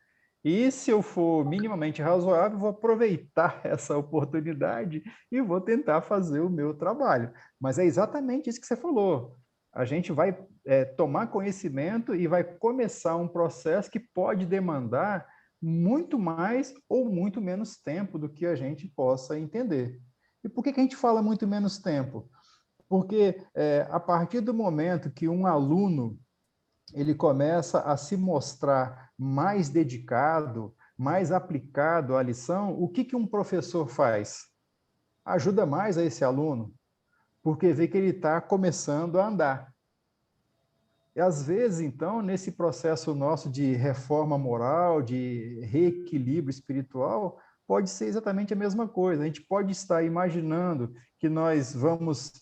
E se eu for minimamente razoável, vou aproveitar essa oportunidade e vou tentar fazer o meu trabalho. Mas é exatamente isso que você falou. A gente vai tomar conhecimento e vai começar um processo que pode demandar muito mais ou muito menos tempo do que a gente possa entender. E por que a gente fala muito menos tempo? Porque a partir do momento que um aluno ele começa a se mostrar mais dedicado, mais aplicado à lição, o que um professor faz? Ajuda mais a esse aluno, porque vê que ele está começando a andar. E às vezes, então, nesse processo nosso de reforma moral, de reequilíbrio espiritual, pode ser exatamente a mesma coisa. A gente pode estar imaginando que nós vamos,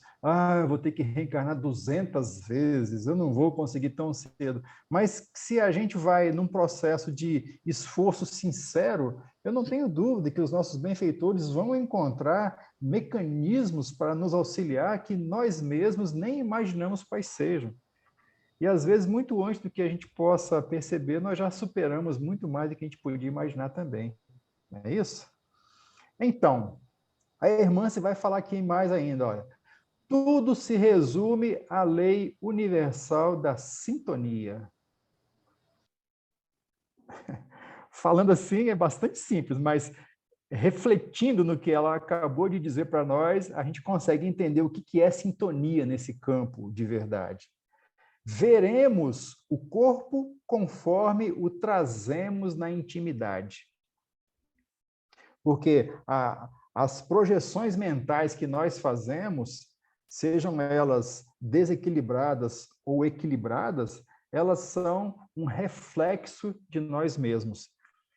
eu vou ter que reencarnar 200 vezes, eu não vou conseguir tão cedo. Mas se a gente vai num processo de esforço sincero, eu não tenho dúvida que os nossos benfeitores vão encontrar mecanismos para nos auxiliar que nós mesmos nem imaginamos quais sejam. E, às vezes, muito antes do que a gente possa perceber, nós já superamos muito mais do que a gente podia imaginar também. Não é isso? Então, a irmã se vai falar aqui mais ainda, olha. Tudo se resume à lei universal da sintonia. Falando assim é bastante simples, mas refletindo no que ela acabou de dizer para nós, a gente consegue entender o que é sintonia nesse campo de verdade. Veremos o corpo conforme o trazemos na intimidade. Porque as projeções mentais que nós fazemos, sejam elas desequilibradas ou equilibradas, elas são um reflexo de nós mesmos.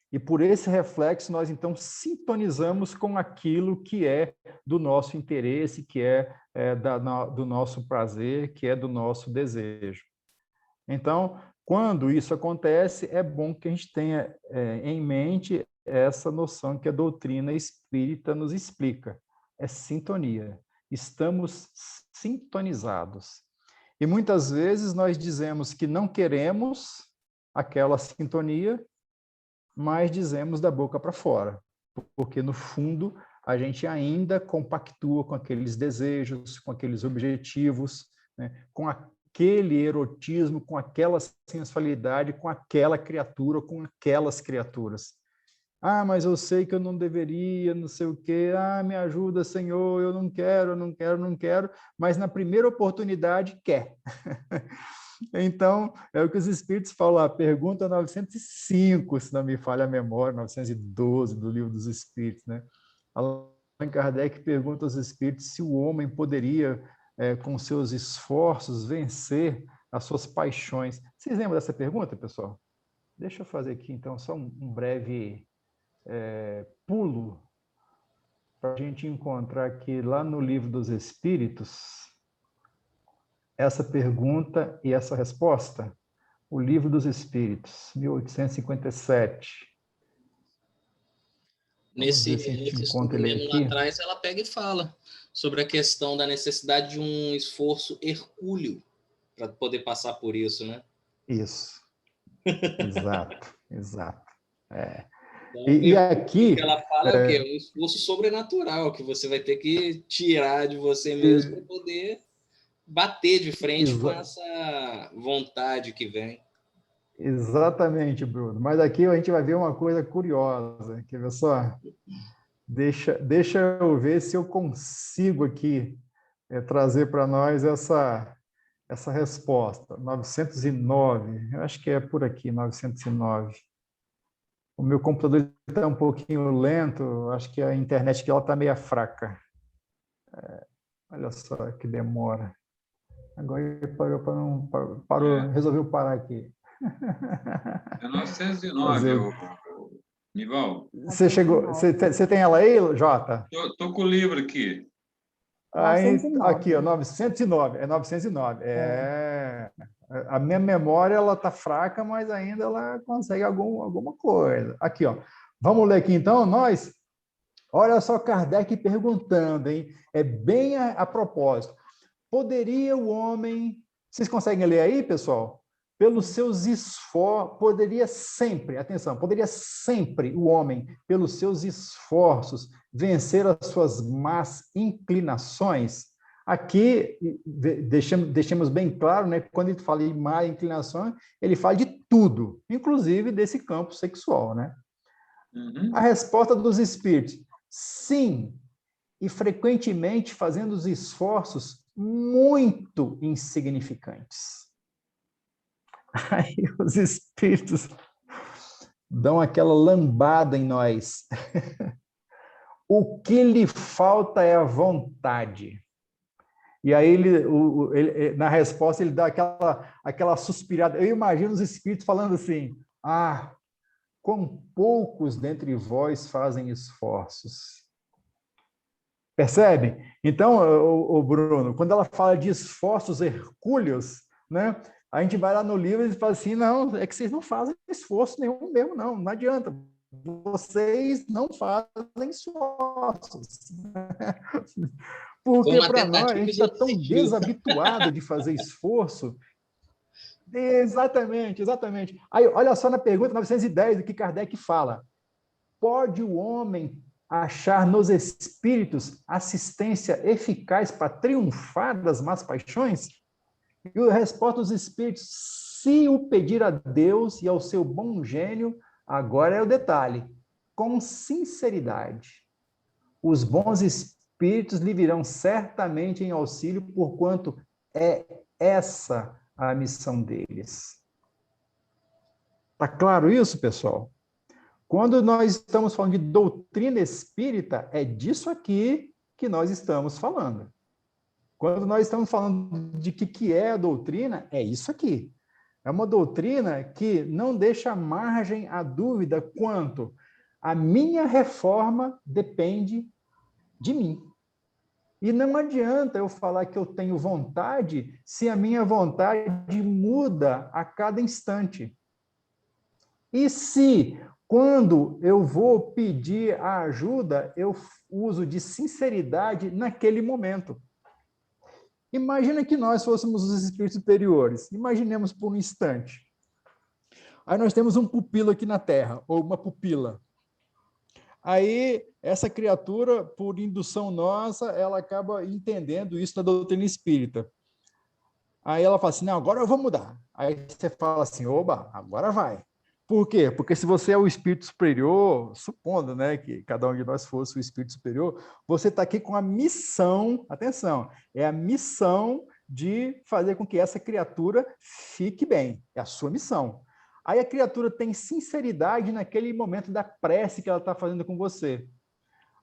E por esse reflexo, nós então sintonizamos com aquilo que é do nosso interesse, que é do nosso prazer, que é do nosso desejo. Então, quando isso acontece, é bom que a gente tenha em mente essa noção que a doutrina espírita nos explica. É sintonia. Estamos sintonizados. E muitas vezes nós dizemos que não queremos aquela sintonia, mas dizemos da boca para fora, porque no fundo a gente ainda compactua com aqueles desejos, com aqueles objetivos, né? Com aquele erotismo, com aquela sensualidade, com aquela criatura, com aquelas criaturas. Mas eu sei que eu não deveria, não sei o quê. Me ajuda, Senhor, eu não quero, não quero, não quero, mas na primeira oportunidade quer. Então, é o que os espíritos falam, a pergunta 905, se não me falha a memória, 912 do Livro dos Espíritos, né? Allan Kardec pergunta aos espíritos se o homem poderia, com seus esforços, vencer as suas paixões. Vocês lembram dessa pergunta, pessoal? Deixa eu fazer aqui, então, só um breve pulo para a gente encontrar aqui, lá no Livro dos Espíritos, essa pergunta e essa resposta. O Livro dos Espíritos, 1857. Nesse encontra estudo ele mesmo lá aqui. atrás, ela pega e fala sobre a questão da necessidade de um esforço hercúleo para poder passar por isso, né? Isso. Exato, exato. Então, E o aqui... que ela fala é o quê? Um esforço sobrenatural que você vai ter que tirar de você mesmo para poder bater de frente com essa vontade que vem. Exatamente, Bruno. Mas aqui a gente vai ver uma coisa curiosa. Quer ver só? Deixa eu ver se eu consigo aqui trazer para nós essa resposta. 909. Eu acho que é por aqui, 909. O meu computador está um pouquinho lento. Acho que a internet dela está meio fraca. Olha só que demora. Agora ele parou, resolveu parar aqui. É 909, Nival. Você chegou, você tem ela aí, Jota? Estou com o livro aqui. Aí, aqui, ó, 909, é 909. A minha memória ela tá fraca, mas ainda ela consegue alguma coisa. Aqui, ó. Vamos ler aqui então, nós. Olha só Kardec perguntando, hein? É bem a propósito. Poderia o homem... Vocês conseguem ler aí, pessoal? Pelos seus esforços, poderia sempre o homem, pelos seus esforços, vencer as suas más inclinações? Aqui, deixamos bem claro, né? Quando ele fala de má inclinação, ele fala de tudo, inclusive desse campo sexual, né? Uhum. A resposta dos espíritos, sim, e frequentemente fazendo os esforços muito insignificantes. Aí os espíritos dão aquela lambada em nós. O que lhe falta é a vontade. E aí, na resposta, ele dá aquela suspirada. Eu imagino os espíritos falando assim, quão poucos dentre vós fazem esforços. Percebe? Então, o Bruno, quando ela fala de esforços hercúleos, né? A gente vai lá no livro e fala assim, não, é que vocês não fazem esforço nenhum mesmo, não adianta. Vocês não fazem esforços. Porque para nós, a gente está tão desabituado de fazer esforço. Exatamente. Aí, olha só na pergunta 910, o que Kardec fala. Pode o homem achar nos espíritos assistência eficaz para triunfar das más paixões? E a resposta dos espíritos, se o pedir a Deus e ao seu bom gênio, agora é o detalhe, com sinceridade. Os bons espíritos lhe virão certamente em auxílio, porquanto é essa a missão deles. Tá claro isso, pessoal? Quando nós estamos falando de doutrina espírita, é disso aqui que nós estamos falando. Quando nós estamos falando de que é a doutrina, é isso aqui. É uma doutrina que não deixa margem à dúvida quanto a minha reforma depende de mim. E não adianta eu falar que eu tenho vontade se a minha vontade muda a cada instante. E se, quando eu vou pedir a ajuda, eu uso de sinceridade naquele momento? Imagina que nós fôssemos os espíritos superiores. Imaginemos por um instante. Aí nós temos um pupilo aqui na Terra, ou uma pupila. Aí, essa criatura, por indução nossa, ela acaba entendendo isso na doutrina espírita. Aí ela fala assim, não, agora eu vou mudar. Aí você fala assim, oba, agora vai. Por quê? Porque se você é o espírito superior, supondo, né, que cada um de nós fosse o espírito superior, você está aqui com a missão, atenção, é a missão de fazer com que essa criatura fique bem. É a sua missão. Aí a criatura tem sinceridade naquele momento da prece que ela está fazendo com você.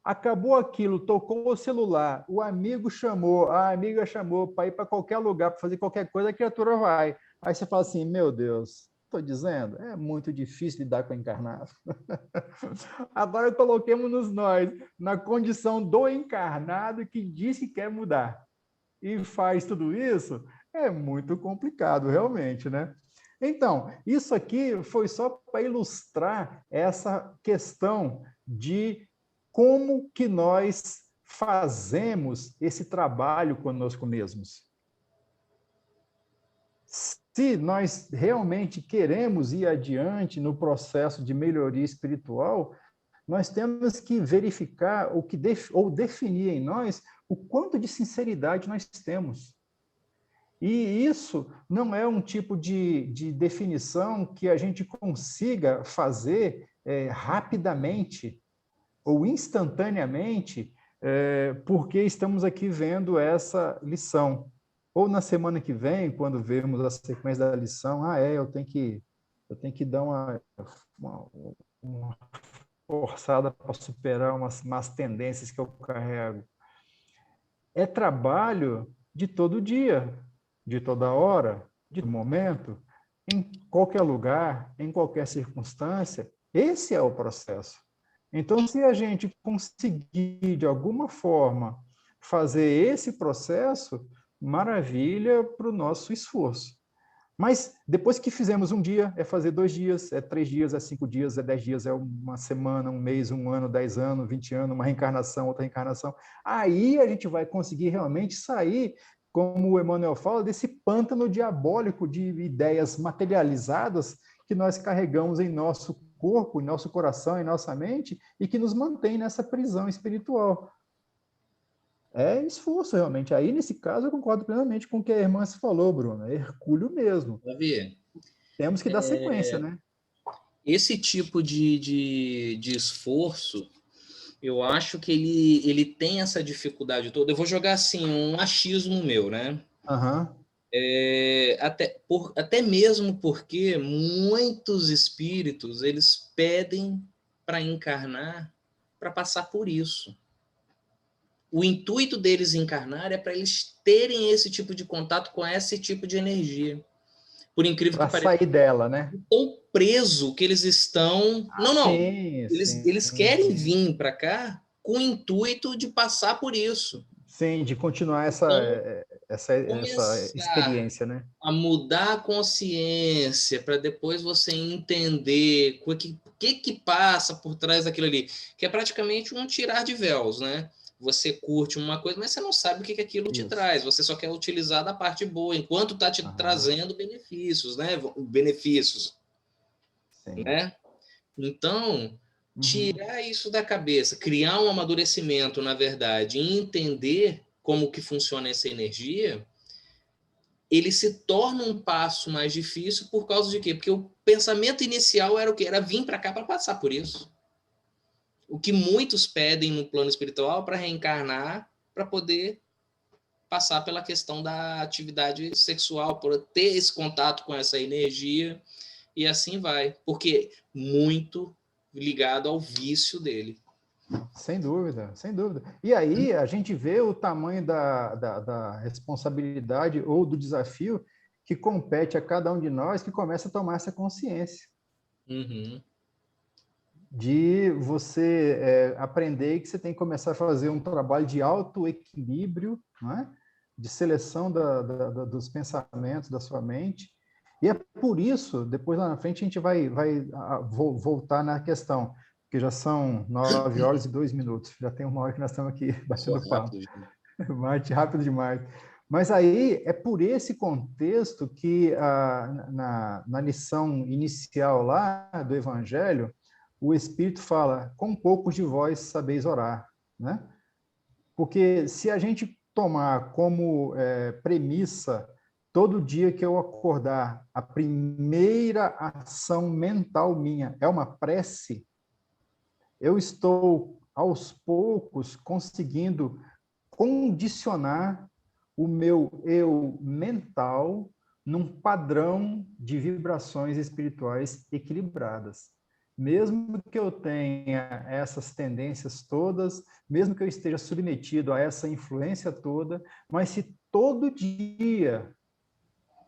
Acabou aquilo, tocou o celular, o amigo chamou, a amiga chamou para ir para qualquer lugar, para fazer qualquer coisa, a criatura vai. Aí você fala assim, meu Deus, estou dizendo? É muito difícil lidar com o encarnado. Agora coloquemos-nos nós na condição do encarnado que diz que quer mudar e faz tudo isso, é muito complicado, realmente, né? Então, isso aqui foi só para ilustrar essa questão de como que nós fazemos esse trabalho conosco mesmos. Se nós realmente queremos ir adiante no processo de melhoria espiritual, nós temos que verificar ou definir em nós o quanto de sinceridade nós temos. E isso não é um tipo de definição que a gente consiga fazer rapidamente ou instantaneamente, porque estamos aqui vendo essa lição. Ou na semana que vem, quando vermos a sequência da lição, eu tenho que dar uma forçada para superar umas tendências que eu carrego. É trabalho de todo dia, de toda hora, de todo momento, em qualquer lugar, em qualquer circunstância. Esse é o processo. Então, se a gente conseguir, de alguma forma, fazer esse processo, maravilha para o nosso esforço. Mas depois que fizemos um dia, é fazer 2 dias, é 3 dias, é 5 dias, é 10 dias, é uma semana, um mês, um ano, 10 anos, 20 anos, uma reencarnação, outra reencarnação. Aí a gente vai conseguir realmente sair, como o Emmanuel fala, desse pântano diabólico de ideias materializadas que nós carregamos em nosso corpo, em nosso coração, em nossa mente, e que nos mantém nessa prisão espiritual. É esforço, realmente. Aí, nesse caso, eu concordo plenamente com o que a irmã se falou, Bruno. É hercúleo mesmo. Davi, Temos que dar sequência, né? esse tipo de esforço, eu acho que ele tem essa dificuldade toda. Eu vou jogar assim, um achismo meu, né? Aham. Até mesmo porque muitos espíritos, eles pedem para encarnar, para passar por isso. O intuito deles encarnar é para eles terem esse tipo de contato com esse tipo de energia. Por incrível que pareça. Para sair dela, né? Tão preso que eles estão. Não. Sim, Eles querem vir para cá com o intuito de passar por isso. Sim, de continuar essa experiência, né? A mudar a consciência para depois você entender o que passa por trás daquilo ali, que é praticamente um tirar de véus, né? Você curte uma coisa, mas você não sabe o que aquilo te traz. Você só quer utilizar da parte boa, enquanto está te trazendo benefícios, né? Benefícios, Sim. né? Então, tirar isso da cabeça, criar um amadurecimento, na verdade, e entender como que funciona essa energia, ele se torna um passo mais difícil por causa de quê? Porque o pensamento inicial era o quê? Era vir para cá para passar por isso. O que muitos pedem no plano espiritual para reencarnar, para poder passar pela questão da atividade sexual, por ter esse contato com essa energia, e assim vai. Porque muito ligado ao vício dele. Sem dúvida, sem dúvida. E aí a gente vê o tamanho da responsabilidade ou do desafio que compete a cada um de nós que começa a tomar essa consciência. De você aprender que você tem que começar a fazer um trabalho de autoequilíbrio, não é? De seleção dos pensamentos da sua mente. E é por isso, depois lá na frente, a gente vai voltar na questão, que já são 9 horas e 2 minutos. Já tem 1 hora que nós estamos aqui batendo papo. Rápido demais. Mas aí é por esse contexto que na lição inicial lá do Evangelho, o Espírito fala, com poucos de vós sabeis orar, né? Porque se a gente tomar como premissa, todo dia que eu acordar, a primeira ação mental minha é uma prece, eu estou, aos poucos, conseguindo condicionar o meu eu mental num padrão de vibrações espirituais equilibradas. Mesmo que eu tenha essas tendências todas, mesmo que eu esteja submetido a essa influência toda, mas se todo dia,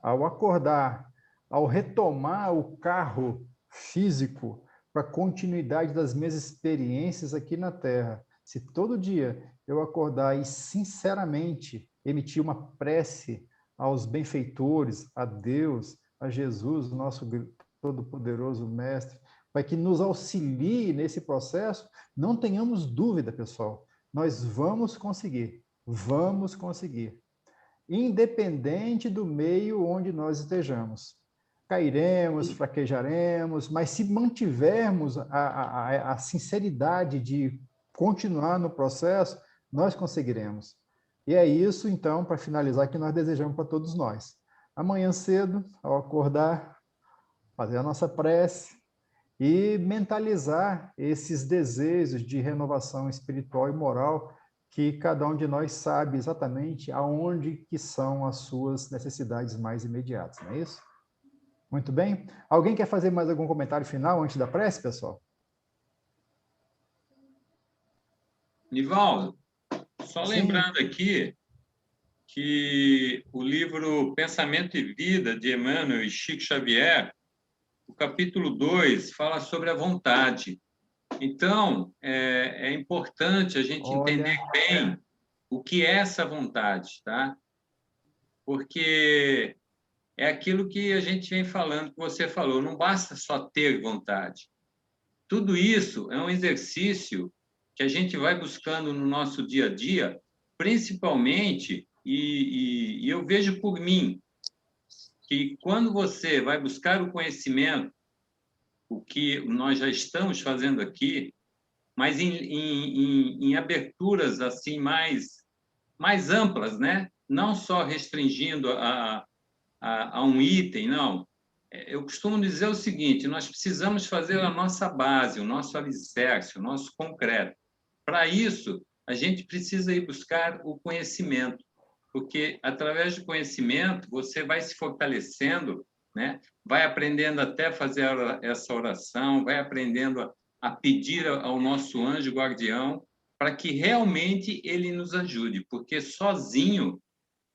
ao acordar, ao retomar o carro físico para a continuidade das minhas experiências aqui na Terra. Se todo dia eu acordar e, sinceramente, emitir uma prece aos benfeitores, a Deus, a Jesus, o nosso todo-poderoso Mestre, para que nos auxilie nesse processo, não tenhamos dúvida, pessoal, nós vamos conseguir, independente do meio onde nós estejamos. Cairemos, fraquejaremos, mas se mantivermos a sinceridade de continuar no processo, nós conseguiremos. E é isso, então, para finalizar, que nós desejamos para todos nós. Amanhã cedo, ao acordar, fazer a nossa prece e mentalizar esses desejos de renovação espiritual e moral que cada um de nós sabe exatamente aonde que são as suas necessidades mais imediatas, não é isso? Muito bem. Alguém quer fazer mais algum comentário final antes da prece, pessoal? Nivaldo, só Sim. lembrando aqui que o livro Pensamento e Vida, de Emmanuel e Chico Xavier, o capítulo 2 fala sobre a vontade. Então, é importante a gente entender bem o que é essa vontade, tá? Porque é aquilo que a gente vem falando, que você falou, não basta só ter vontade. Tudo isso é um exercício que a gente vai buscando no nosso dia a dia, principalmente, e eu vejo por mim, que quando você vai buscar o conhecimento, o que nós já estamos fazendo aqui, mas em aberturas assim mais amplas, né? Não só restringindo a um item, não. Eu costumo dizer o seguinte: nós precisamos fazer a nossa base, o nosso alicerce, o nosso concreto. Para isso, a gente precisa ir buscar o conhecimento, porque através do conhecimento você vai se fortalecendo, né? Vai aprendendo até fazer essa oração, vai aprendendo a pedir ao nosso anjo guardião para que realmente ele nos ajude, porque sozinho,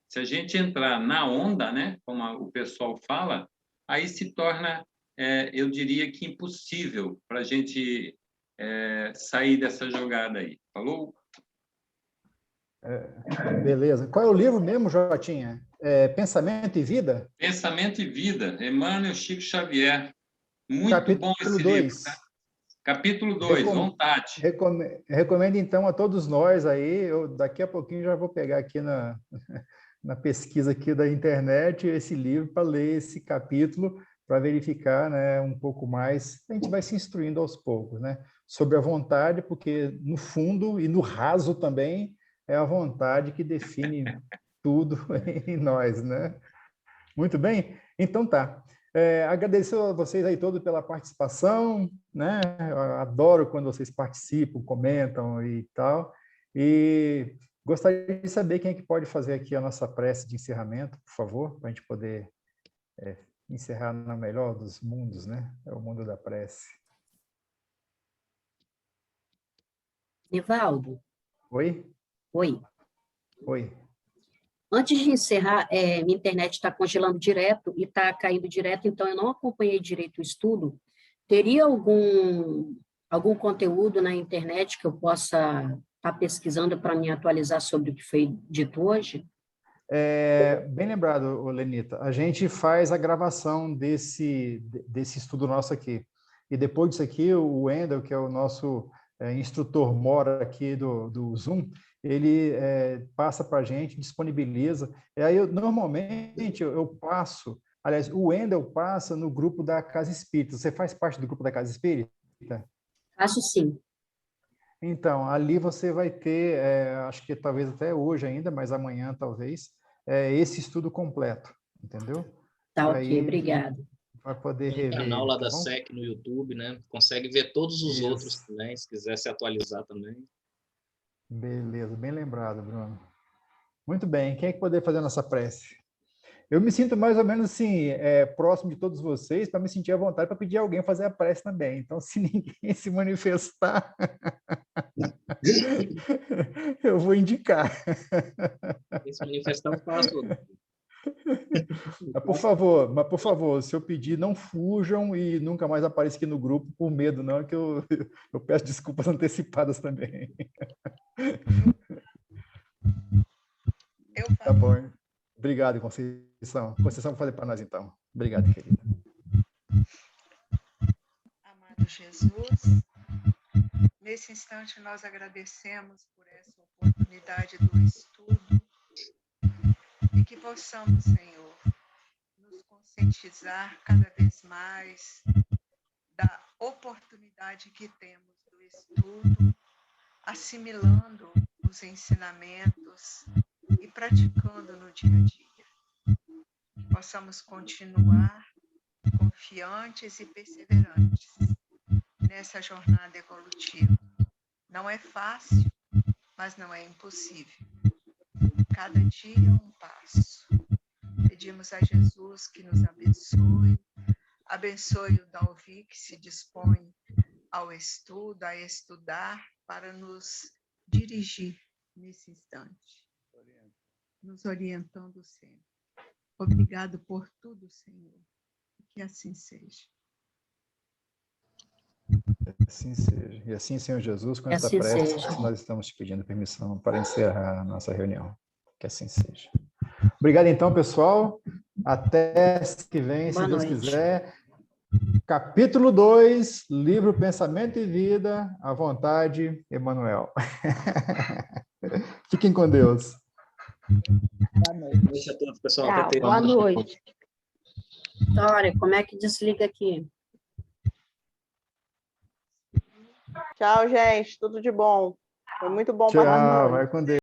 se a gente entrar na onda, né, como o pessoal fala, aí se torna, eu diria que impossível para a gente sair dessa jogada aí. Falou? Beleza. Qual é o livro mesmo, Jotinha? Pensamento e Vida? Pensamento e Vida, Emmanuel Chico Xavier. Muito Capítulo bom esse 2. livro. Tá? Capítulo 2, vontade. Recomendo, então, a todos nós aí, eu daqui a pouquinho já vou pegar aqui na pesquisa aqui da internet esse livro para ler esse capítulo, para verificar, né, um pouco mais. A gente vai se instruindo aos poucos, né, sobre a vontade, porque no fundo e no raso também é a vontade que define tudo em nós, né? Muito bem? Então tá. Agradecer a vocês aí todos pela participação, né? Eu adoro quando vocês participam, comentam e tal. E gostaria de saber quem é que pode fazer aqui a nossa prece de encerramento, por favor, para a gente poder encerrar no melhor dos mundos, né? É o mundo da prece. Nivaldo. Oi? Oi. Oi. Antes de encerrar, minha internet está congelando direto e está caindo direto, então eu não acompanhei direito o estudo. Teria algum conteúdo na internet que eu possa estar pesquisando para me atualizar sobre o que foi dito hoje? Bem lembrado, Lenita. A gente faz a gravação desse estudo nosso aqui. E depois disso aqui, o Wendel, que é o nosso instrutor mora aqui do Zoom, ele passa para a gente, disponibiliza. E aí, normalmente, eu passo... Aliás, o Wendel passa no grupo da Casa Espírita. Você faz parte do grupo da Casa Espírita? Faço sim. Então, ali você vai ter, acho que talvez até hoje ainda, mas amanhã talvez, esse estudo completo, entendeu? Tá, ok, aí, obrigado. Vai poder Tem um rever. canal lá tá da bom? SEC no YouTube, né? Consegue ver todos os Isso. outros também, se quiser se atualizar também. Beleza, bem lembrado, Bruno. Muito bem, quem é que poder fazer a nossa prece? Eu me sinto mais ou menos assim, próximo de todos vocês, para me sentir à vontade para pedir a alguém fazer a prece também. Então, se ninguém se manifestar, eu vou indicar. Quem se manifestar, eu faço. Mas por favor, se eu pedir, não fujam e nunca mais apareçam aqui no grupo por medo, não, que eu peço desculpas antecipadas também. Tá bom, hein? Obrigado, Conceição. Conceição, fale para nós, então. Obrigado, querida. Amado Jesus, nesse instante nós agradecemos por essa oportunidade do estudo e que possamos, Senhor, nos conscientizar cada vez mais da oportunidade que temos do estudo, assimilando os ensinamentos e praticando no dia a dia. Possamos continuar confiantes e perseverantes nessa jornada evolutiva. Não é fácil, mas não é impossível. Cada dia um passo. Pedimos a Jesus que nos abençoe o Dalvi que se dispõe ao estudo, a estudar, para nos dirigir nesse instante, nos orientando sempre. Obrigado por tudo, Senhor. Que assim seja. Assim seja. E assim, Senhor Jesus, com esta assim prece, seja. nós estamos te pedindo permissão para encerrar a nossa reunião. Que assim seja. Obrigado, então, pessoal. Até que vem, Boa se Deus noite. quiser. Capítulo 2, livro Pensamento e Vida, à vontade, Emanuel. Fiquem com Deus. Boa noite. Boa noite a todos, pessoal. Tchau, Até boa noite. Vitória, como é que desliga aqui? Tchau, gente. Tudo de bom. Foi muito bom Tchau, participar. vai com Deus.